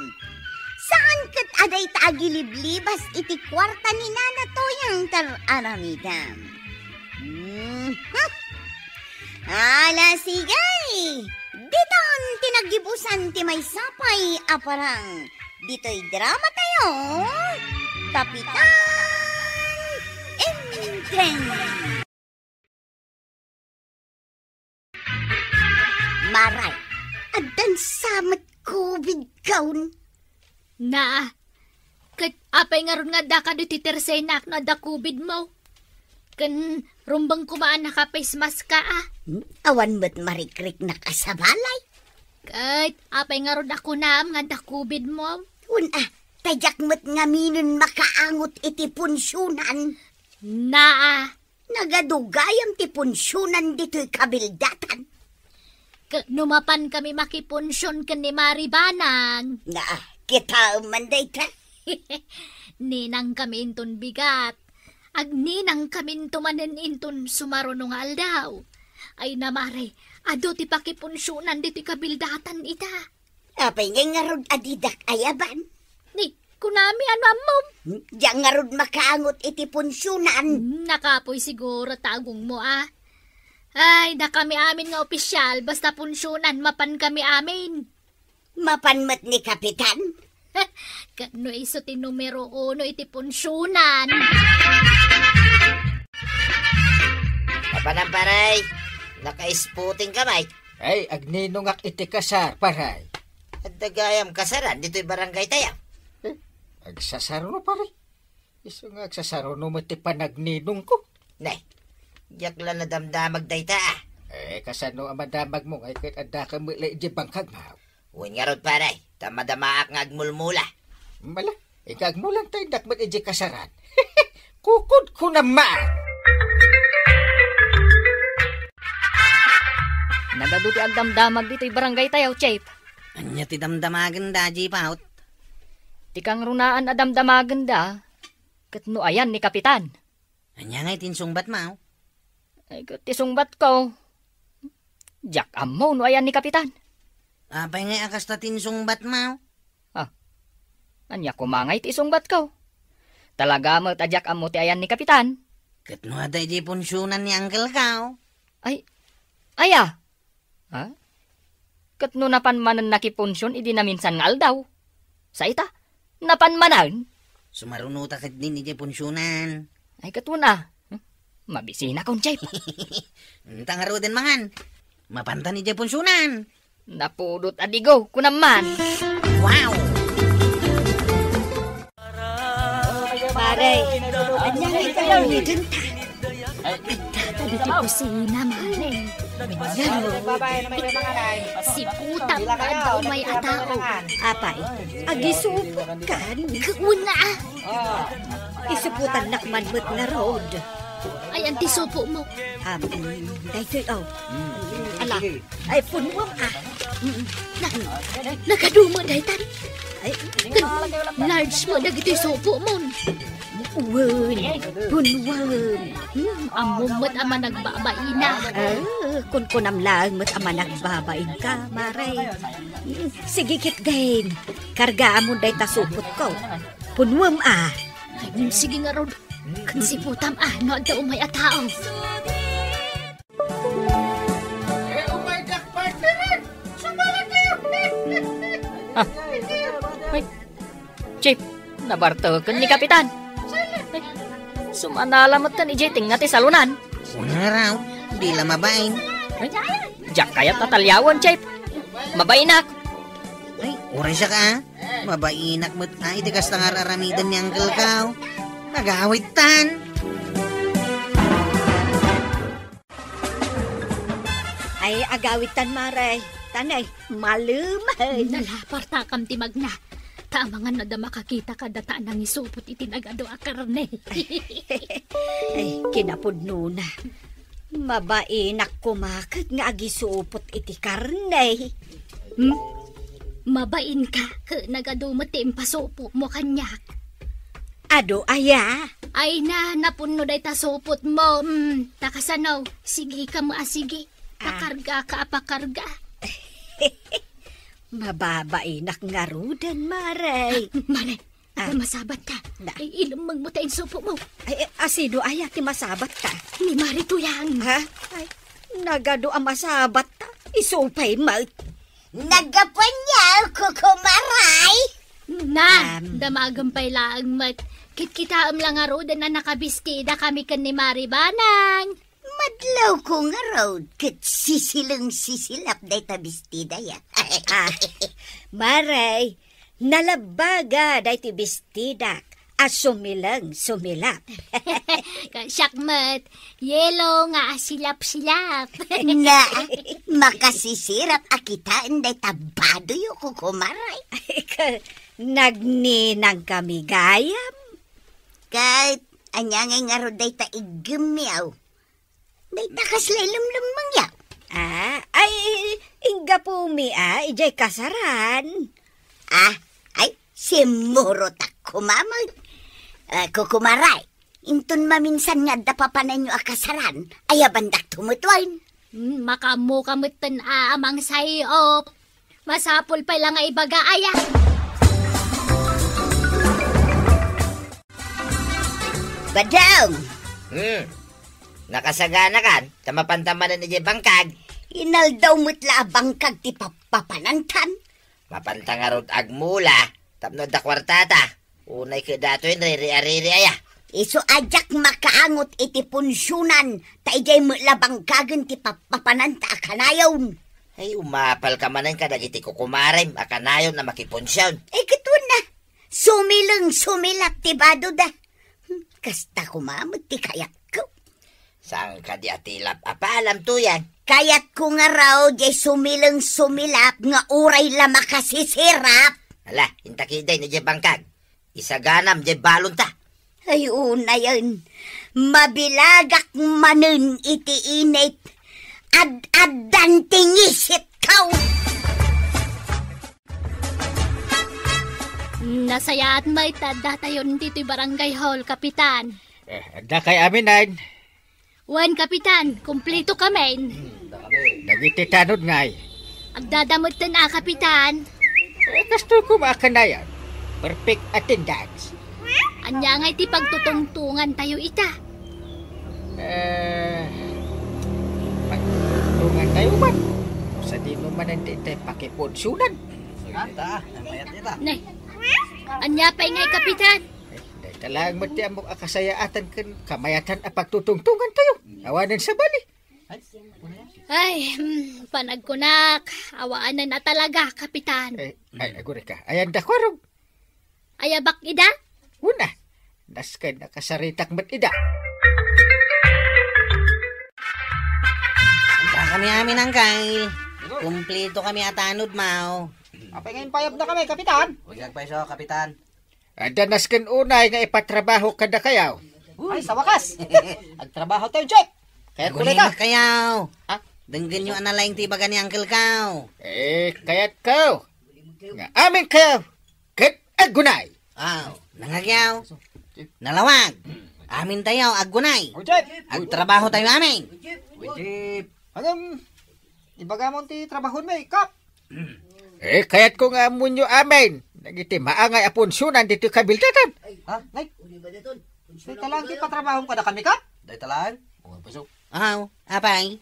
Saan kat aday taagiliblibas iti kwarta ni Nana Toyang tararamidam? Ala sigay! Diton tinagibusan ti may sapay aparang. Dito'y drama tayo. Kapitan Inteng. Maray, adan samat COVID kaun. Na, kat apay nga ron nga da ka do titersay na na da COVID mo. Kan rumbang kumaan na ka face mask ka Awan mo't marikrik na kasabalay. Kat apay nga ron ako naam nga da COVID mo. Tajak mo't nga minun makaangot iti punsyonan. Na, Nagadugayam ti punsyonan dito'y kabildatan. Numapan kami makipunsyon kan ni Maribanang. Na, kita manday ta. Ninang kami inton bigat. Agninang kami tumanen inton sumarunong aldaw. Ay namare, ado ti pakipunsyonan dito'y kabildatan ita. Apay ngay nga rod adidak ayaban. Ni, kunami ano amom. Diyan nga rod makaangot iti punsyonan. Nakapoy siguro tagong mo Ay, da kami amin nga opisyal, basta punsyonan, mapan kami amin. Mapanmat ni Kapitan. Kano iso ti numero 1 iti punsyonan. Papanamparay, naka-spooting kamay. Ay, agninong ak iti kasar, paray. At dagayam kasaran, dito'y barangay tayo. Agsasaro no, pare. Iso nga agsasaro no, mati panagninong ko. Nay, yakla na damdamag dayta Kasano ang madamag mo, ay kahit ada ka mula iji bangkag mahaw. Uwin nga rod paray, tamadamaak nga agmulmula. Mala, ikagmulang tayo dakmat iji kasaran. Kukod ko naman. Nagaduti ang damdamag dito'y barangay tayo, Chip. Anya ti damdamagan da, Jipaut. Tikang runaan na damdamagan da. Katno ayan ni Kapitan. Anya nga'y tinsungbat mao. Ay, tisungbat ko. Jack amo no ayan ni Kapitan. Apay nga'y akas ta tinsungbat mao. Anya kumangay tisungbat ko. Talaga mo tajak amo ti ayan ni Kapitan. Katno aday di punsyonan ni Uncle Kao. Ay, aya. Katno napanmanan nakipunsyon, idi na minsan ngal daw. Sa ita, napanmanan. Sumarunuta kat din di punsyonan. Ay, katno na. Mabisina kong Chip. Tangaro din mangan. Mapanta ni di punsyonan. Napudot adigo, kunaman. Wow! Maray, anya nga ikaw ni Denta. Tata di ti kusina, mare. Si putang nga daw may atao. Apay, agisupan. Una, Isuputan nakmanmut nga road. ay antisupo mo. Daytoy, ala, ay punwam Nakaduma daytan. Ay, Large mo dagiti supo mo. uwan, punwan. Amumot ama nagbabaina. Kun kunamlang mo't ama nagbabain ka, Maray. Sige kit din. Karga mo day tasupot ko. Punwam Ay, sige nga ron. Si putam no daw may atao. Chip, nabartoken ni Kapitan. Ay, sumanalamat ka ni Jeting nga ti salunan. Una raw, di la mabain. Ay, Jack kayat tatalyawan, Chip. Mabainak. Ay, oray siya ka Mabainak mo't na iti kas tangararamidan ni Uncle Kaw. Nagawit tan. Ay, agawitan maray. Tanay, malumay. Nalapar takam timag na. Taamangan na da makakita ka data nang isupot itinagado a karne. Ay, kinapudno na. Mabainak kumakag nga agisupot iti karne. Mabain ka, nagadumot impasupo mo kanyak. Ado aya. Ay na, napuno day tasupot mo. Takasanaw, sige ka mo sige. Pakarga ka apakarga. Mababainak nga rudan, maray. Maray, masabat ka. Ay, ilumang mo tayong supo mo. Ay, asido aya, ti masabat ka. Ni Marito yan. Ha? Ay, nagado ang masabat ta. Isupay mo. Nagapanyaw, kukumaray. Na, damagampay laang mat. Kit-kitaam lang nga rodan na nakabistida kami kan ni Maribanang. Madlaw ko nga road, kat sisilap day tabistida ya. Maray, nalabaga day ti bistidak. Sumilang, sumilap. Syakmat, yelo nga silap-silap. Na, makasisirap akitaan day tabado yung kukumaray. Nagninang kami gayam. Kahit anyangay nga road day taigamiyaw. Day takaslay lumlumang yaw. Ay, inga pumi ijay kasaran. Ay, simuro tak kumamag. Kukumaray, intun maminsan nga dapapanan nyo akasaran, ay abandak tumutwain. Makamu kamutan amang sayo. Masapul pa lang nga ibaga aya. Badong! Nakasagana kan, tamapantamanan ni bangkag. Inaldaw mo't bangkag ti papanantan. Mapantangarot agmula, tapno da kwartata. Unay ka dato yun, riri-ariri aya. Iso ajak makaangot iti punsyonan, taijay mo'la bangkagan ti papananta akanayon. Ay, umapal ka manan ka dagiti kukumaray, akanayon na makiponsyon. Kitun na, sumilap ti bado da. Kasta kumamot ti kayat ko. Saan ka di atilap apalam to yan? Kayat ko nga raw, jay sumilap nga uray la makasisirap. Ala, intakiday na di bangkag. Isaganam di balon ta. Ay, una yan. Mabilagak manen iti init. Ad-adan tingisit kaw. Nasayaat may tada tayo dito'y barangay hall, Kapitan. Da kay amin, Wan, Kapitan, kumplito kami. Nagiti tanod ngay. Agdadamot na, Kapitan. Gusto ko makanayan. Perfect attendance. Anya nga iti pagtutungtungan tayo ita. Pagtutungtan tayo man. Sa di mo man ang titay pakiponsunan. Ne, anya pa ngay, Kapitan. Dahil talang mati ang mong akasayaatan kamayatan at pagtutungtungan tayo. Awanan sa bali. Ay, panagkunak. Awaan na talaga, Kapitan. Ay, aguri ka. Ayan dakwarog. Ayabak ida? Una, naskay nakasaritak mat ida. Anta kami amin, Uncle. Kumplito kami atanod, Mao. Apay ngayon payab na kami, Kapitan. Huwag pa iso, Kapitan. Anda nasken unay nga ipatrabaho kada kayaw. Ay, sa wakas. Agtrabaho tayo, Jack. Kaya kulay ka. Kayaw. Denggan nyo analayang tibaga ni Uncle Kaw. Kaya't kaw. Nga amin kayaw. Agunay. Nangagyaw. Nalawag. Amin tayo, agunay. Jack. Agtrabaho tayo amin. Wajib. Hanggang, ibaga mo ti trabahon mo, Kap. Kaya't ko nga munyo amin. Nagiti maangay apunsunan dito kabiltatan. Ngay? Day talang ti patrabahon ka na kami, Kap. Day talang. Pasok. Apay.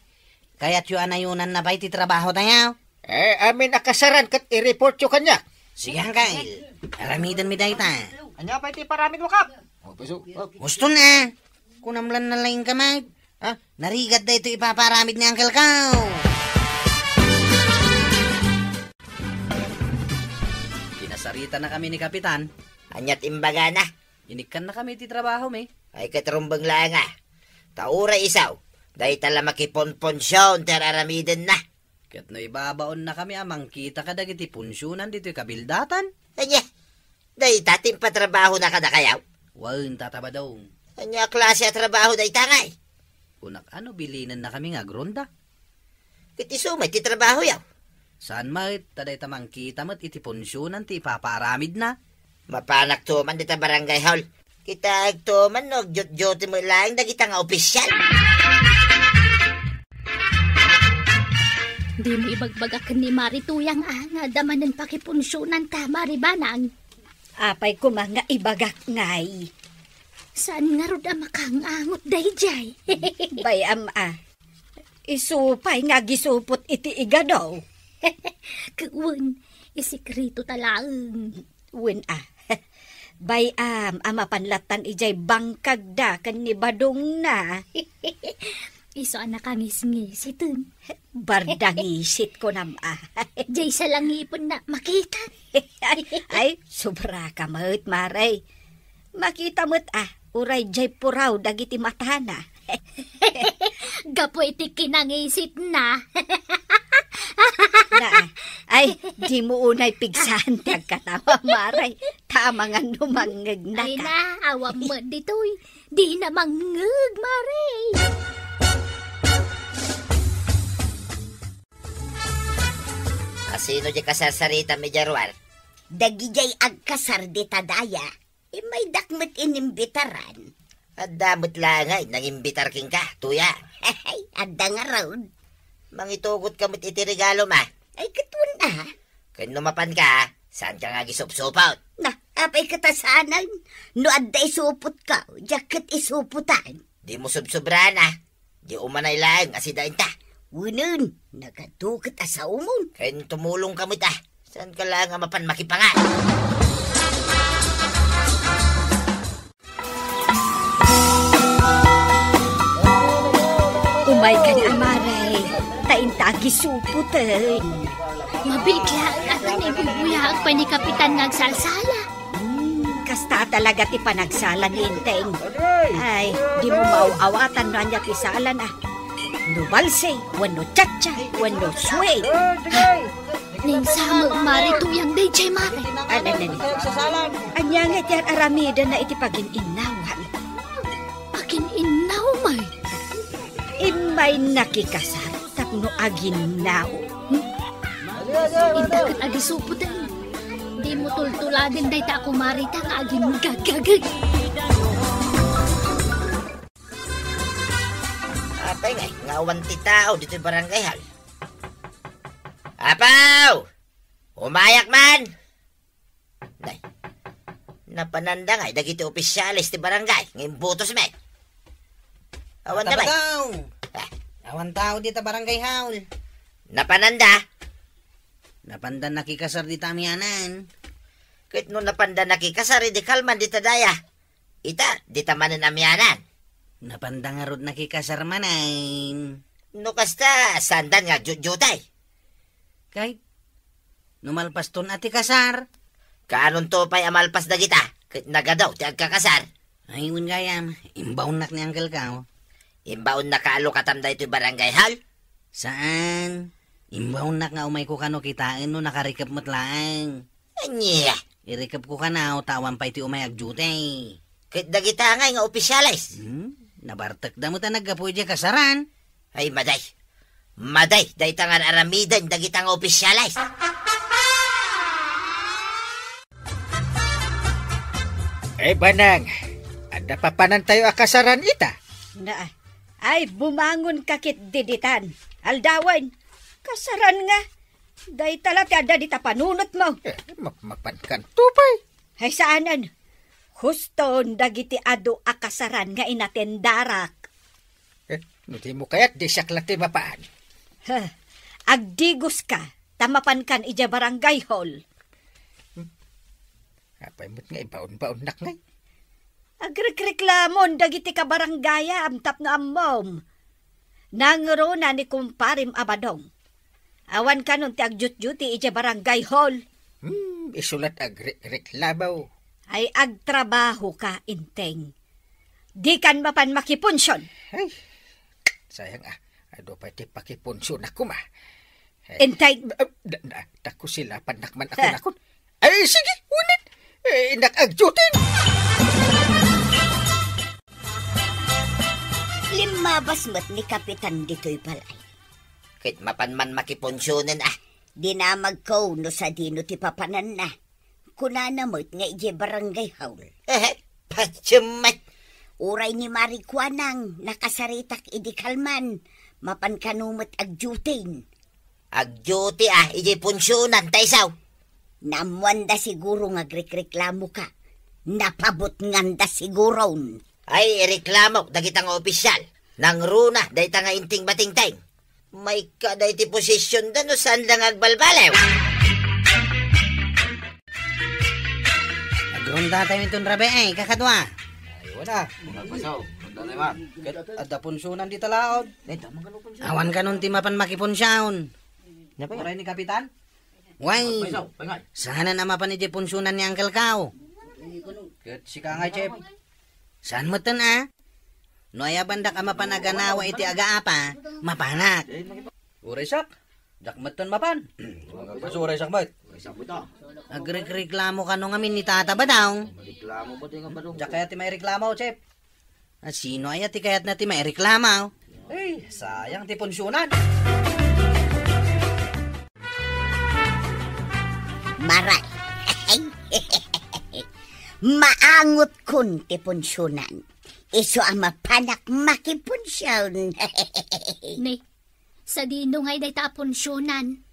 Kaya't yung anayunan na ba'y ti trabaho tayo? Amin nakasaran kat i-report yung kanya. Sige, Uncle. Aramidan mi dahita. Anya pa iti paramid mo, Kap. Pasok. Gusto na. Kunamlan na lang kamay. Narigat na ito ipaparamid ni Uncle Kaw. Nagsarita na kami ni Kapitan. Anyat imbaga na. Inikan na kami ti trabaho, may. Ay katrumbang lang nga. Taura isaw. Dahil tala makiponponsyon teraramiden na. Kat no ibabaon na kami amang kita ka dagiti punsyonan dito kabildatan. Anya, dahil tatim patrabaho na kada kayaw. Wal tataba daw. Anya klase at trabaho dahil tangay. Unak bilinan na kami nga gronda. Kitisumay ti trabaho yaw. Saan mahit, taday tamang kita mo't iti punsyonan ti paparamid na. Mapanak tuman dita barangay hall. Kita agtuman no, jut-juti mo lang dagita nga opisyal. Di mo ibagbagakan ni Marituyang nga damanan pakipunsyonan ta, Maribanang. Apay ko mga ibagak ngay. Saan nga ro da makangangot dayjay? Bayam isupay nga gisupot iti igadaw. Kuwan, isikrito talaang. Wen bayam amapanlatan ijay bangkag da kan ni badong na. Iso anak ang isngisitin. Bardangisit ko nam Jay sa langipon na makita. ay, sobra ka maut maray. Makita mo't uray jay puraw dagiti matana. Gapo iti kinangisit na. Ay, di mo unay pigsan tagkatawa maray. Tama nga numangag na Ay ka. na, awam mo dito'y. Di na mangag, Maray. Sino di kasarsarita mi jarwar? Dagijay agkasar di tadaya. May dakmet inimbitaran. At damot lang ay, nangimbitar king ka, tuya. Adda nga raw. Mangitugot ka mo't iti regalo ma. Ay katun na. Kung numapan ka, saan ka nga gisupsupaut? Na, apay katasanan. No adda isupot ka, jaket isuputan. Di mo subsobra na. Di umanay lang, asidain ta. Wunan, nagadukat asa umon. Kaya tumulong ka mo't saan ka lang nga mapan makipangan? Umay ka na maray. Taintagi suputin. Mabigla at may bubuyahag pa ni Kapitan nagsalsala. Kasta talaga ti panagsala ni Inteng. Ay, di mo mauawatan na niya kisala na. No balse, wano chacha, wano sway. Ning sama Marituyang dayjay, Maray. Anya nga tiyan aramida na iti pagin-inawan. Pagin-inaw, May. Imay nakikasar, tapno aginaw. Indagat agisuputan. Di mo tultuladin day ta ako Marita nga aging gagagag. Apay nga, ngawan ti tao dito barangay hal. Apaw! Umayak man! Day, napananda nga, dagiti opisyalis ti barangay, ngayon butos me. Awan na ba? Awan tao dito barangay haul. Napananda? Napandan nakikasar di tamianan. Kahit no napanda nakikasari di kalman di tadaya. Ita, di tamanan amyanan. Napanda nga rod nakikasar manain. No kasta, sandan nga jutay. Kahit numalpas ton ati kasar. Kaanon to pa'y amalpas na kita. Kahit nagadaw, ti agkakasar. Ayun gayam, imbaon nak ni Uncle Kao. Imbaon na kaalo katamda ito'y barangay hal. Saan? Imbaon nak nga umay ko kano kitain no nakarikap mo't lang. Anya, Irikap ko ka na o tawan pa iti umay agjutay. kahit dagita nga opisyalis. Nabartak da mo ta naggapoy di kasaran. Ay, maday. Maday, dahi tangan aramidan, dagita nga opisyalis. Banang, ada papanan tayo akasaran ita. Ay, bumangon kakit diditan. Aldawan, kasaran nga. Day talati ada di tapanunot mo. Mapankan tupay. Ay, saanan? Huston, dagiti ado akasaran nga inatendarak. Hindi mo kaya't di siya klati mapaan. Agdigos ka, tamapan kan ija barangay hall. Apay mo't nga ibaon-baon nak ngay. Agrekreklamon, dagiti ka barangaya, amtap na ammom. Nangro na ni kumparim abadong. Awan ka nun ti agjut-juti ija barangay hall. isulat reklamaw. Ay agtrabaho ka, Inteng. Di kan mapan makiponsyon. Ay, sayang ado pati pakiponsyon ako ma. Inteng. Dako sila panakman ako nakon. Ay, sige, unit. Nakagjutin. Limabas mo't ni Kapitan dito'y palay. Kit mapanman makiponsyonin Di na magkaw no sa dino ti papanan na. Kunana mo't nga ije barangay haul. Patsumat. Uray ni Marikwanang nakasaritak idikalman. Mapan kanumot agjutin. Agjuti ije punsyonan taysaw. Namuanda siguro nga reklamo ka. Napabot nganda siguro. Ay, reklamo dagitang opisyal. Nang runa, dahita nga inting batingtay. May kaday ti posisyon da no saan lang agbalbalew. Agrunda tayo itong rabe kakadwa. Ayaw na. Magpasaw. Ada punsunan di talaod. Awan ka nun ti mapan makiponsyaon. Aray ni Kapitan. Way, sana na mapan iti punsunan ni Uncle Kao. Ket si Kangay, Chef. Saan mo tan No ayabanda ka mapanaganawa iti agaapa, mapanak. Uray sak. Dakmatan mapan. Uray sak mat. Agreklamo ka nung amin ni Tata ba daw? Reklamo ba tinga ba dong? Kaya ti may reklamo, Chef. Sino ay ti kayat na ti may reklamo? Eh, sayang ti punsunan. Maray. Maangot kun ti punsunan. Iso ang mapanak makiponsyon. Ni, sa dino ngay day taponsyonan.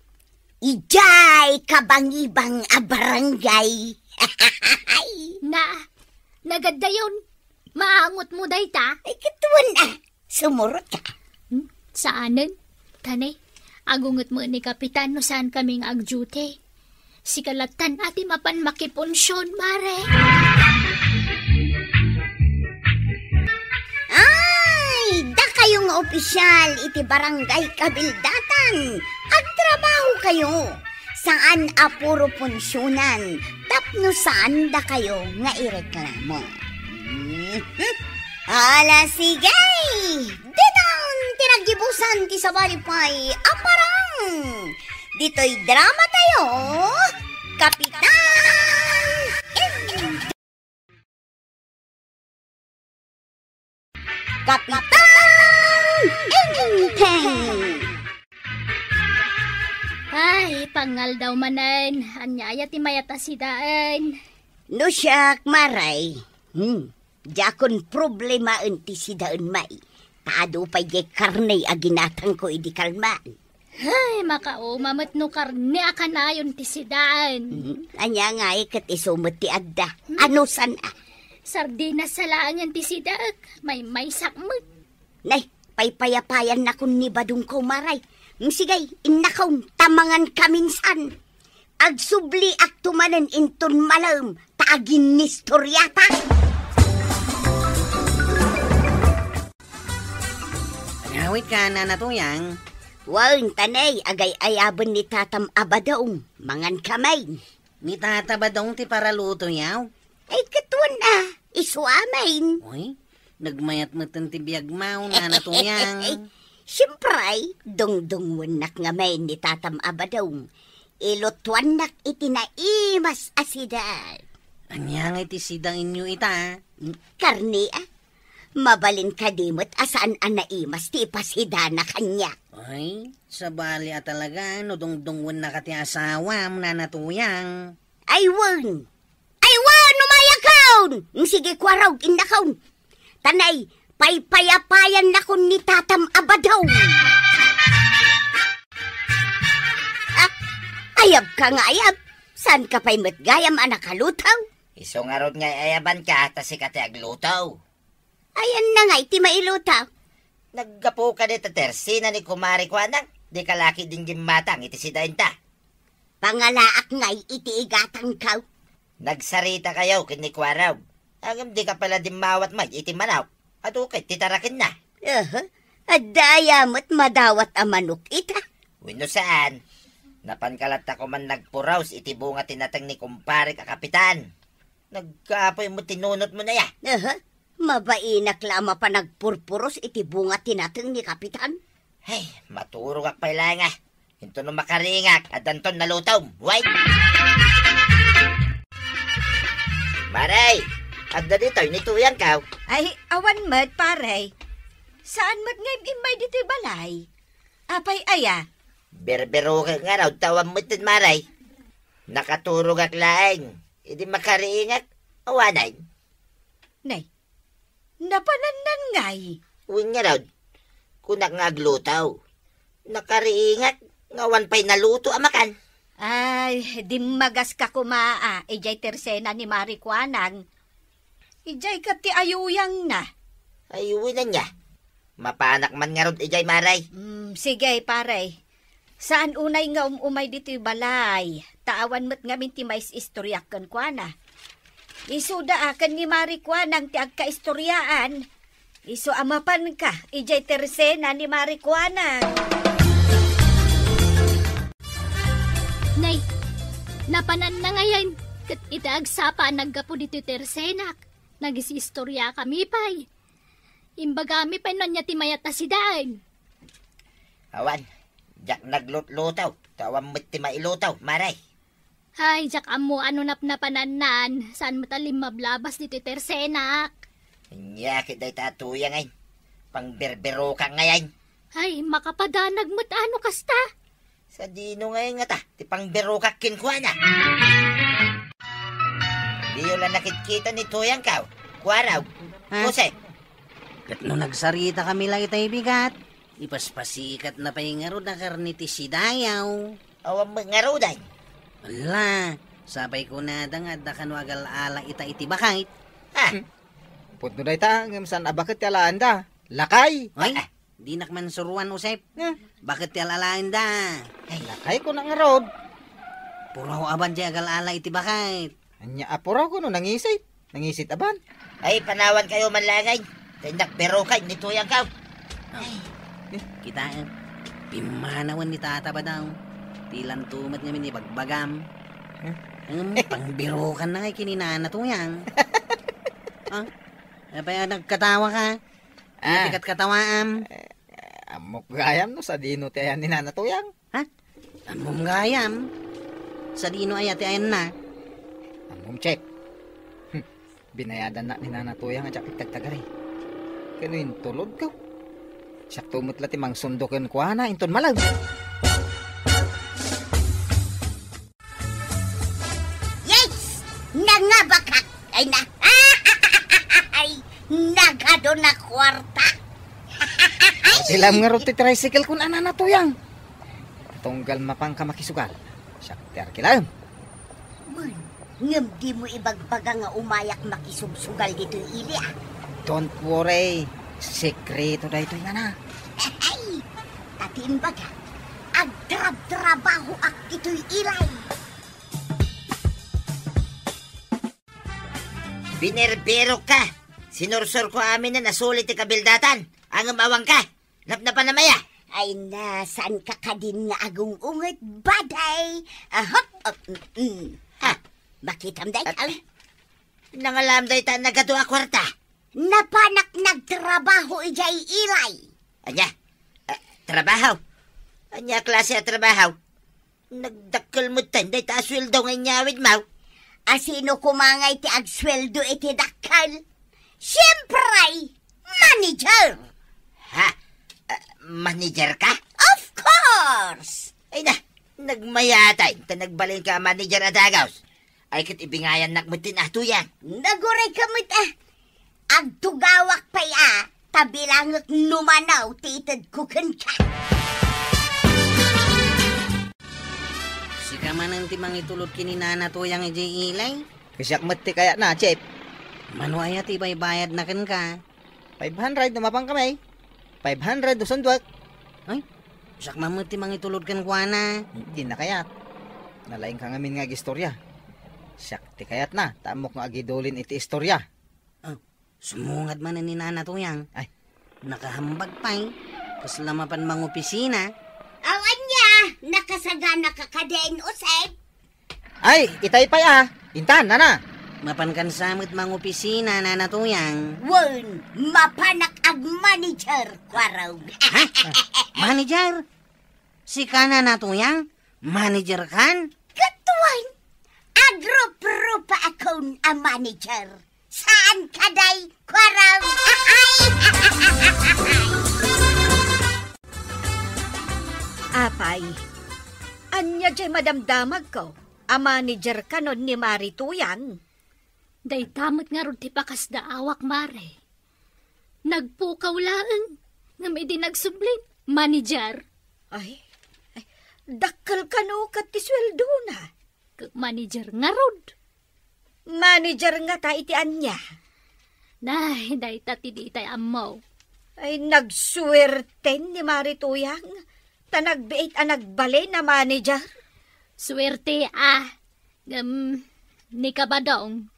Ijay kabangibang a barangay. Nagadda yun. Maangot mo day ta. Ay, katuan sumurot ka. Saanan? Tane, agungot mo ni Kapitan no saan kaming agjute. Si kalatan ati mapan makiponsyon, mare. Ay, da kayong opisyal iti barangay kabildatan. Agtrabaho kayo. Saan apuro punsyonan. Tapno saan da kayo nga ireklamo. Ala sigay! Ditang tinagdibusan ti sabalipay aparang! Dito'y drama tayo, Kapitan! Kapitan! Inteng! Ay, pangal daw manan. Anyaya ti mayata si daan. No siyak, Maray. Jakon problema ti si daan may. Taado pa di karne aginatang ko idi kalman. Ay, makaumamat no karne akanayon ti si daan. Anya nga kat isumot ti adda. Ano san Sardinas sa laangan ti si daak. May sakmag. Nay, paypayapayan na kun ni badong ko, Maray. Sigay, innakaw, tamangan kaminsan. Agsubli at tumanan inton malam, taagin ni storyata. Ngawit ka na natuyang. Wain tanay, agay ayaban ni Tatam Abadaong, mangan kamay. Ni Tata ba dong ti paraluto yaw? Ay, katuan isuamain. Uy, nagmayat mo ti biyag mau na natuyang. Siyempre, dong-dongwanak nga may ni Tatam Abadaong. Ilotwanak itinaimas asidal. Anyang iti sidang inyo ita. Karni mabalin ka dimot asaan naimas ti pasidana kanya. Ay, sabali talaga, no dong-dongwan na kati asawa na natuyang. Aywan, umayakaw! Sige, kwaraw, indakaw. Tanay, paypayapayan na kun ni Tatam Abadaw. Ayab ka nga ayab. Saan ka pa'y matgayam anak kalutaw? Iso nga rod nga ayaban ka, tas ikati aglutaw. Ayan na nga, iti mailutaw. Naggapo ka dito tersina ni Kumari Kwanang. Di ka laki din matang, iti si Dainta. Pangalaak nga'y iti igatang kaw. Nagsarita kayo kini Kwaraw. Agam di ka pala dimawat may iti manaw. At ukit titarakin na. Adayamot madawat amanok ita. Wino saan? Napankalat ako man nagpuraws, itibunga tinatang ni kumpare ka kapitan. Nagkapoy mo tinunot mo na ya. Mabainak lama pa nagpurpuros iti bunga tinateng ni kapitan. Hey, maturog ak pala nga. Hinto no makaringak at danton nalutaw. White! Maray! Adda dito, nituyan ka. Ay, awan mat, pare. Saan mat ngayon imay dito balay? Apay aya? Berbero ka nga raw, tawang mo din maray. Nakaturog ak laing. Hindi makariingak. Awanay. Nay, napanandan ngay. Uwing nga raw. Kunak nga aglutaw. Nakariingak. Ngawan pa'y naluto amakan. Ay, di magas ka kumaa. Ijay tersena ni Marikwanang. Ijay ka ti ayuyang na. Ayuwi na niya. Mapanak man nga ron ijay maray. Sige, pare. Saan unay nga umay dito balay? Taawan mo't nga minti mais istoryakan kwa na. Isuda akan ni Marikwanang ti agka-istoryaan. Isu amapan ka, ijay tersena ni Marikwanang. Nay, napanan na ngayon. Kat itaagsapa naggapo dito tersenak. Nagisistorya kami pa'y. Imbagami pa nun niya timayata si Dain. Awan, jak naglututaw. Tawang mo't ti mailutaw, maray. Hay, jak amo ano napananan. Saan matalim mablabas dito tersenak. Nyakit day tatuya ngayon. Pangberbero ka ngayon. Hay, makapadanag mo't ano kasta. Sa dino ngayon nga ta, ti pangbero ka kinkwa na. Di yun lang nakikita ni Tuyang Kaw. Kuwaraw. Kuse. Kat no nagsarita kami lang itay bigat, ipaspasikat na paingaro na karniti si Dayaw. Awang mangaruday. Wala, sabay ko na dangad na kanwagal ala ita iti bakait. Ha? Punto na ita, ngamsan abakit yalaan da. Lakay! Ay, di nakman suruan usep. Bakit yalalaan da? Ay, lakay ko na nga road. Puro aban di agal ala iti bakait. Anya apura ko no nangisit. Nangisit aban. Ay, panawan kayo manlangay. Tindak pero kay ni Tuyang Kaw. Kita, pimanawan ni tata ba daw? Tilan tumat nga ni bagbagam. Pangbiro ka na kay kininana to yan. Abay, nagkatawa ka. Tikat katawaam. Amok gayam no sa dino ti ayan ni Nana Tuyang. Ha? Amom gayam. Sa dino ay ati ayan na. Amom check. Binayadan na ni Nana Tuyang at sakit tagtagari. Kano yung tulod ka? Siyak tumot lati mang sundokan ko na inton malag. Yes! Nangabakak! Ay na! Ay! Nagado na kwarta! Silam nga roti tricycle kun ana na Tuyang. Tunggal mapang kamakisugal. Siyak ter kilam. Man, ngam di mo ibagbaga nga umayak makisubsugal dito ili ah. Don't worry. Sekreto da ito nga na. Ay! Tatiin baga, agdrab-trabaho ak dito'y ilay. Binerbero ka. Sinursor ko amin na nasulit ti kabildatan. Ang umawang ka. Napnapan na maya. Ay nasan ka kadin nga agong unget baday. Ahop! Ha? Bakitam day ka? Nangalam day ta nagadua kwarta. Napanak nagtrabaho ijay ilay. Anya? Trabaho? Anya klase at trabaho? Nagdakkel mo tanday ta asweldo nga nyawid mau. Asino kumangay ti agsweldo iti dakkal? Siyempre, manager! Ha? Manager ka? Of course! Ay na, nagmayatay. Ta nagbalin ka manager adagaws. Ay kit ibingayan nakmutin atuyan. Naguray kamit ah. Agtugawak pa ya, tabilangak numanaw titad kukan ka. Sika man ang timang itulot kininana to yung ijay ilay. Kasyak mati kaya na, Chip. Manuaya tibay bayad na kan ka. 500 namapang kami. 500 doon duwag. Ay, sak mamati mang itulot kan kwa na. Hindi na kayat. Nalaing ka ngamin nga gistorya. Siyak ti kayat na. Tamok nga agidolin iti istorya. Sumungad man ni Nana to yang. Ay. Nakahambag pa eh. Kas lamapan mang opisina. Awan niya, nakasagana ka kadain usay. Ay, itay pa ya. Intan, nana. Mapan kan samit mang opisina na natuyang. Wen, mapanak ag manager kwaraw. Manager? Si kana natuyang? Manager kan? Katuan, agrup-rupa akong a manager. Saan kaday kwaraw? Apay, anya jay madamdamag ko. A manager ka nun ni Marituyang. Day tamot nga ron ti pakas da awak, Mare. Nagpukaw laeng, nga may di nagsublin. Manager. Ay, dakkel ka no kat ti sweldo na. Manager nga rod. Manager nga ta iti anya. Nay, day tati di itay amaw. Ay, nagsuwerten ni Marituyang. Ta nagbiit a nagbali na manager. Swerte ni kabadong.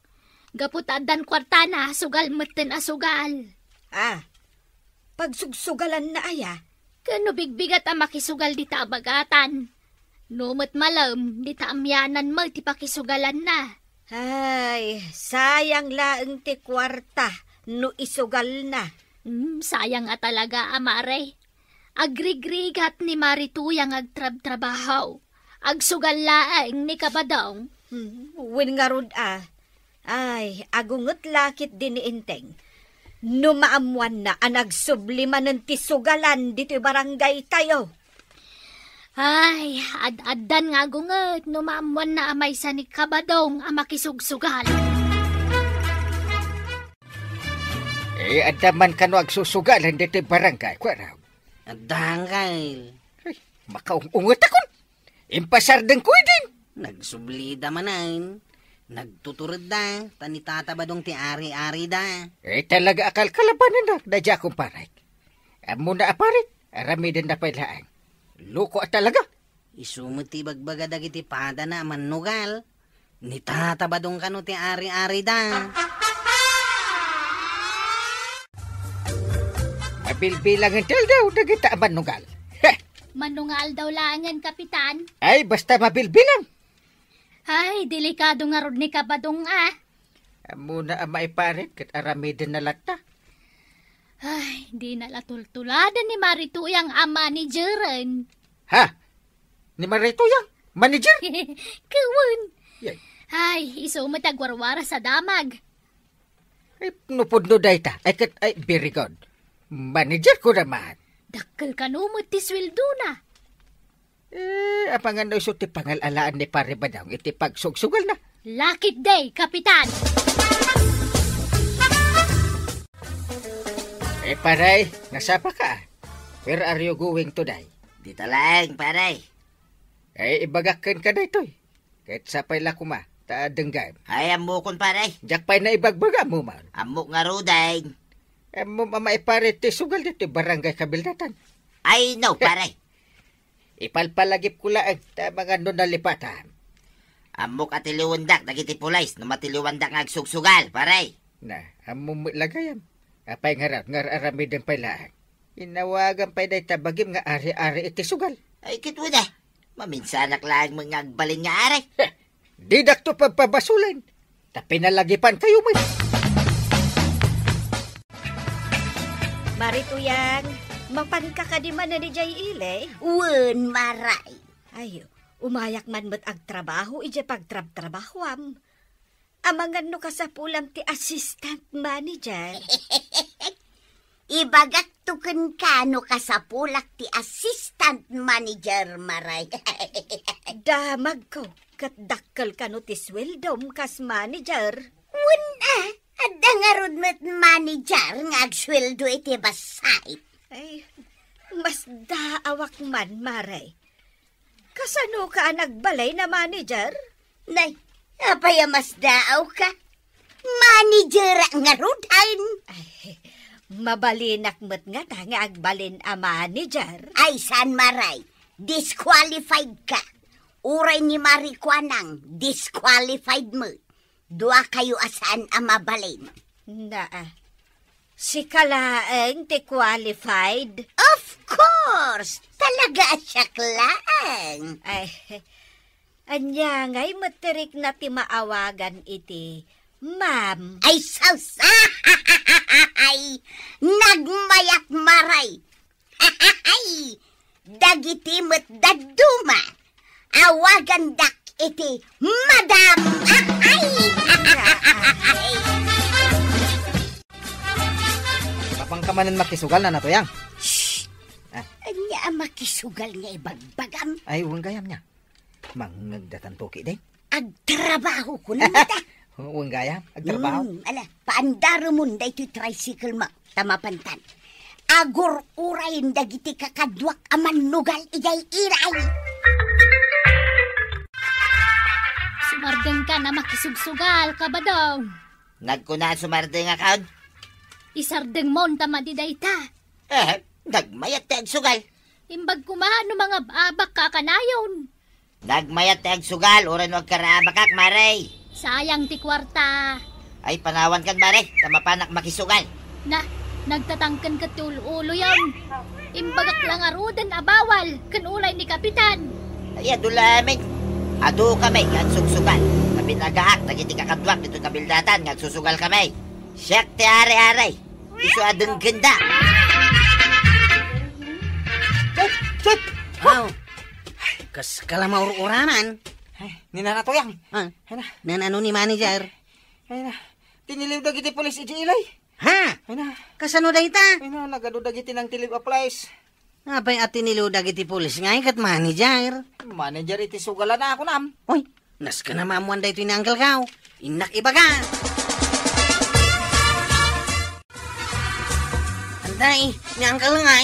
Gaputadan kwarta na, sugal meten a sugal. Pagsugsugalan na aya. Kano bigbigat ang makisugal di ta abagatan. Numot malam, di ta amyanan mo, ti pakisugalan na. Ay, sayang laeng ti kwarta, no isugal na. Sayang nga talaga, Amare. Agrigrigat ni Marituyang agtrab-trabahaw. Agsugal laeng ni kabadong. Win nga rod Ay, agungot lakit din ni Inteng. No maamuan na ang nagsubliman ng tisugalan dito barangay tayo. Ay, ad-addan nga agungot. No maamuan na amay sa ni kabadong ang makisugsugal. Adaman ka no agsusugalan dito barangay, kwaraw. Adangay. Makaungot akon. Impasardeng ko din. Nagsublida manain. Nagtuturod da. Tanitataba dong ti ari-ari da. Talaga akal kalabanan na. Dadya akong paray. Amo na aparit. Arami din na pailaan. Loko at talaga. Isumot ti bagbaga dagiti pada na manugal. Nitataba dong kano ti ari-ari da. Mabilbilangan tal daw. Dagita manugal. Manungal daw lang yan, Kapitan. Ay, basta mabilbilang. Ay, delikado nga rod ni kabadong Muna ang maiparit kat arami din na lata. Ay, di nalatultuladan ni Marituyang ang manageran. Ha? Ni Marituyang? Manager? Kawun. Yay. Ay, iso matagwarwara sa damag. Ay, nupod no dayta. Ay, very good. Manager ko naman. Dakkel ka numot ti sweldo na. Apangan na iso ti pangalalaan ni pare badang iti pagsugsugal na. Lakit day, Kapitan. Paray, nasapa ka? Where are you going today? Dito lang, paray. Ibagakan ka na ito'y. Kahit sapay lakuma, taadenggan. Ay, amukon, paray. Jakpay na ibagbaga mo man. Amuk nga ruday. Mo maipare ti sugal dito barangay Kabildatan. Ay, no, paray. Ipalpalagip ko lang mga nun nalipatan. Amuk at iliwandak, nagiti pulays, na matiliwandak nga agsugsugal, paray. Na, amum lagayam. Apay nga arami din pala. Inawagan pa day tabagim nga ari-ari iti sugal. Ay, kitwo na. Maminsanak lang mga agbalin nga ari. Di dakto pagpabasulan. Tapinalagipan kayo mo. Marituyang, mapanka ka di man na ni Jay Ile. Wen, maray. Ay, umayak man mo't agtrabaho, ije pagtrab-trabahwam. Amangan no ka sa pulam ti assistant manager. Ibagak tuken ka no kasapulak ti assistant manager, maray. Damag ko, kat dakkel ka no ti sweldom kas manager. Wen adda nga rod met manager nga agsweldo iti basay. Ay, mas daawak man, maray. Kasano ka nagbalay na manager? Nay, apaya mas daaw ka? Manager nga rudan. Ay, mabalinak mo't nga ta nga agbalin a manager. Ay, san maray? Disqualified ka. Uray ni Marikwanang, disqualified mo. Dua kayo asan ang mabalin. Si kalaeng ti qualified? Of course! Talaga siya klaan. susugal. Ay, anya ngay materik na ti maawagan iti, ma'am. Ay, ay, nagmayat maray. Ay, dagiti met daduma. Awagan dak iti, madam. Ay, Kapangkamanan makisugal na nato yang. anya makisugal nga ibagbagam. Ay, uwang gayam niya. Mangagdatan toki din. Agtrabaho ko na mata. Uwang gayam, agtrabaho. Ala, paandaro mo na ito'y tricycle ma, tamapantan. Agur urayin dagiti kakadwak aman nugal ijay iray. Sumardeng ka na makisugsugal ka ba daw? Nagkuna sumardeng akaon. Isardeng mo tama di dayta. Nagmayat ti agsugal. Imbag kumahan ng mga abak kakanayon. Nagmayat ti agsugal, oran wag karabakak, maray. Sayang ti kwarta. Ay, panawan kan, maray. Tamapanak makisugal. Na, nagtatangkan ka ti ulo yan. Imbagak lang arudan abawal, kanulay ni Kapitan. Ay, adulamig. Adu kami, ngagsugsugal. Kami nagaak, nagiti kakadwak dito kabildatan, ngagsusugal kami. Siyak ti are-are. Iso adeng ganda. Chut! Wow! Kas kalamaur-uraman. Ninana to yang. Ah, nanano ni manager? Ay na, tiniliw dagiti polis iji ilay. Ha? Ay na, Kasano dayta? nagado dagiti ng tilib applies. Apay at tiniludag iti pulis nga kat manager. Manager iti sugalan na ako nam. Uy, nas ka na mamuan dayto ni Uncle Kao. Inak iba ka. Anday, ni Uncle nga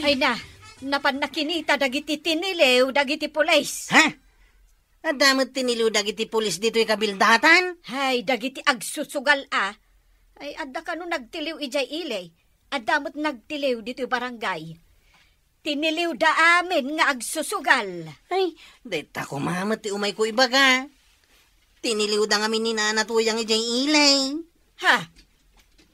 Ay na, napan nakinita dagiti tinilew, dagiti pulis. Ha? Adamot tiniludag iti pulis dito kabildatan? Hay, dagiti agsusugal Ay, adda ka no nagtiliw ijay ilay. Adamot nagtiliw dito barangay. Tiniliw da amin nga agsusugal. Ay, dayta ko mamat ti umay ko iba ka. Tiniliw da nga ni nanatuyang ijay ilay. Ha?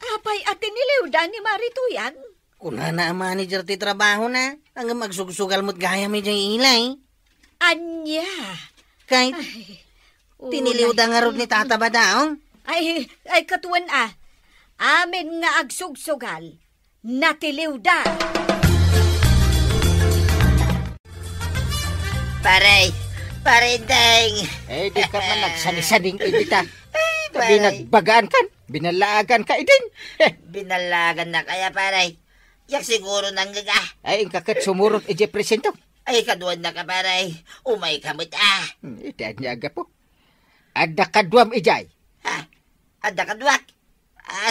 Apay at tiniliw da ni Marituyan? Kuna na ang manager ti trabaho na. Ang magsugsugal mo't gaya mi ijay ilay. Anya? Kahit tiniliw da nga rod ni Tata Badaong. Ay katuan Amin nga agsugsugal. Natiliw da. Parindeng. Eh, di ka man nagsanisading edita. Binagbagaan kan, binalagan ka idin. Binalagan na kaya, paray. Yak siguro nanggaga. Ay, ang kakat sumurot ije presento. Ay, kaduan na ka, paray. Umay kamot, Ita niya aga po. Ada kaduam ijay. Ha? Ada kadwak.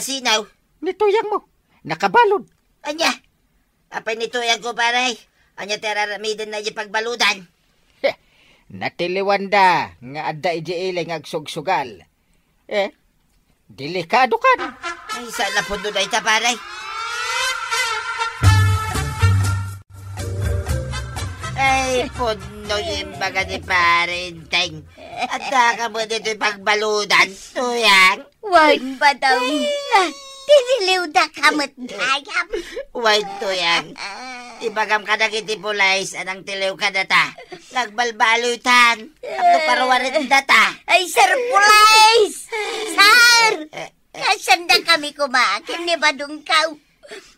Sinaw. Nituyang mo, nakabalod. Anya? Apay nito yan ko, paray. Anya teraramidan na ije pagbaludan. Natiliwanda nga ada ije ilay nga agsugsugal. Delikado ka na. Ay, sana po doon ay taparay. Ay, puno yung baga ni Parinteng. At ka mo dito yung pagbaludan. Tuyang. Wan ba daw? Tiniliw da kamot dayam. Wait, tuyang. Ibagam ka na kiti pulais, anang tiliw ka data. Nagbalbalutan. Ako parawarin data. Ay, Sir Pulais! Sir! Kasanda kami kumakin ni Badungkaw.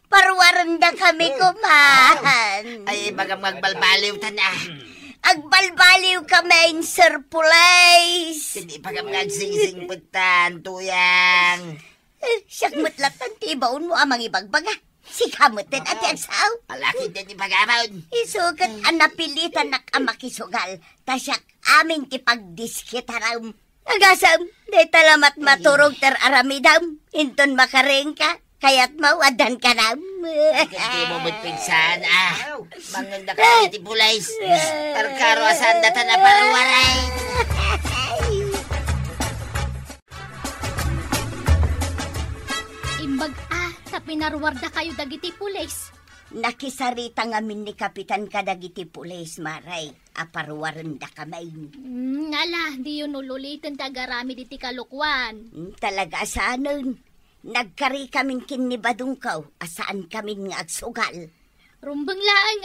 Parwaran da kami kumahan. Ay, ibagam magbalbalutan Agbalbaliw kami, Sir Pulais. Hindi bagam nagsing-sing putan, tuyang. Siyak mutlatan, tibaon mo amang ibagbaga. Si kamutin at yan sao. Palaki din ipagamon. Isugat ang napilitan na kamakisugal. Tasyak aming tipagdiskitaram. Agasam, day talamat maturog ter aramidam. Inton makareng ka, kaya't mawadan ka na. Hindi mo magpinsan, Mangunda ka iti pulais. Tarkaro asan data na parawaray. Imbag tapinarwarda kayo dagiti pulis. Nakisarita ngamin ni Kapitan kadagiti pulis, Maray. Aparwaran da kamay. Ala, di yun ululitin tagarami diti kalukwan. Talaga asanon. Nagkari kaming kinibadungkaw. Asaan kaming nga agsugal. Rumbang laang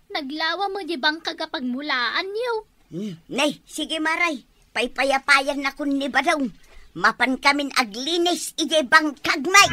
Naglawa mo di bang kagapagmulaan niyo? Nay, sige maray. Paypayapayan na kun ni Badong. Mapan kamin aglinis ije bang kagmay.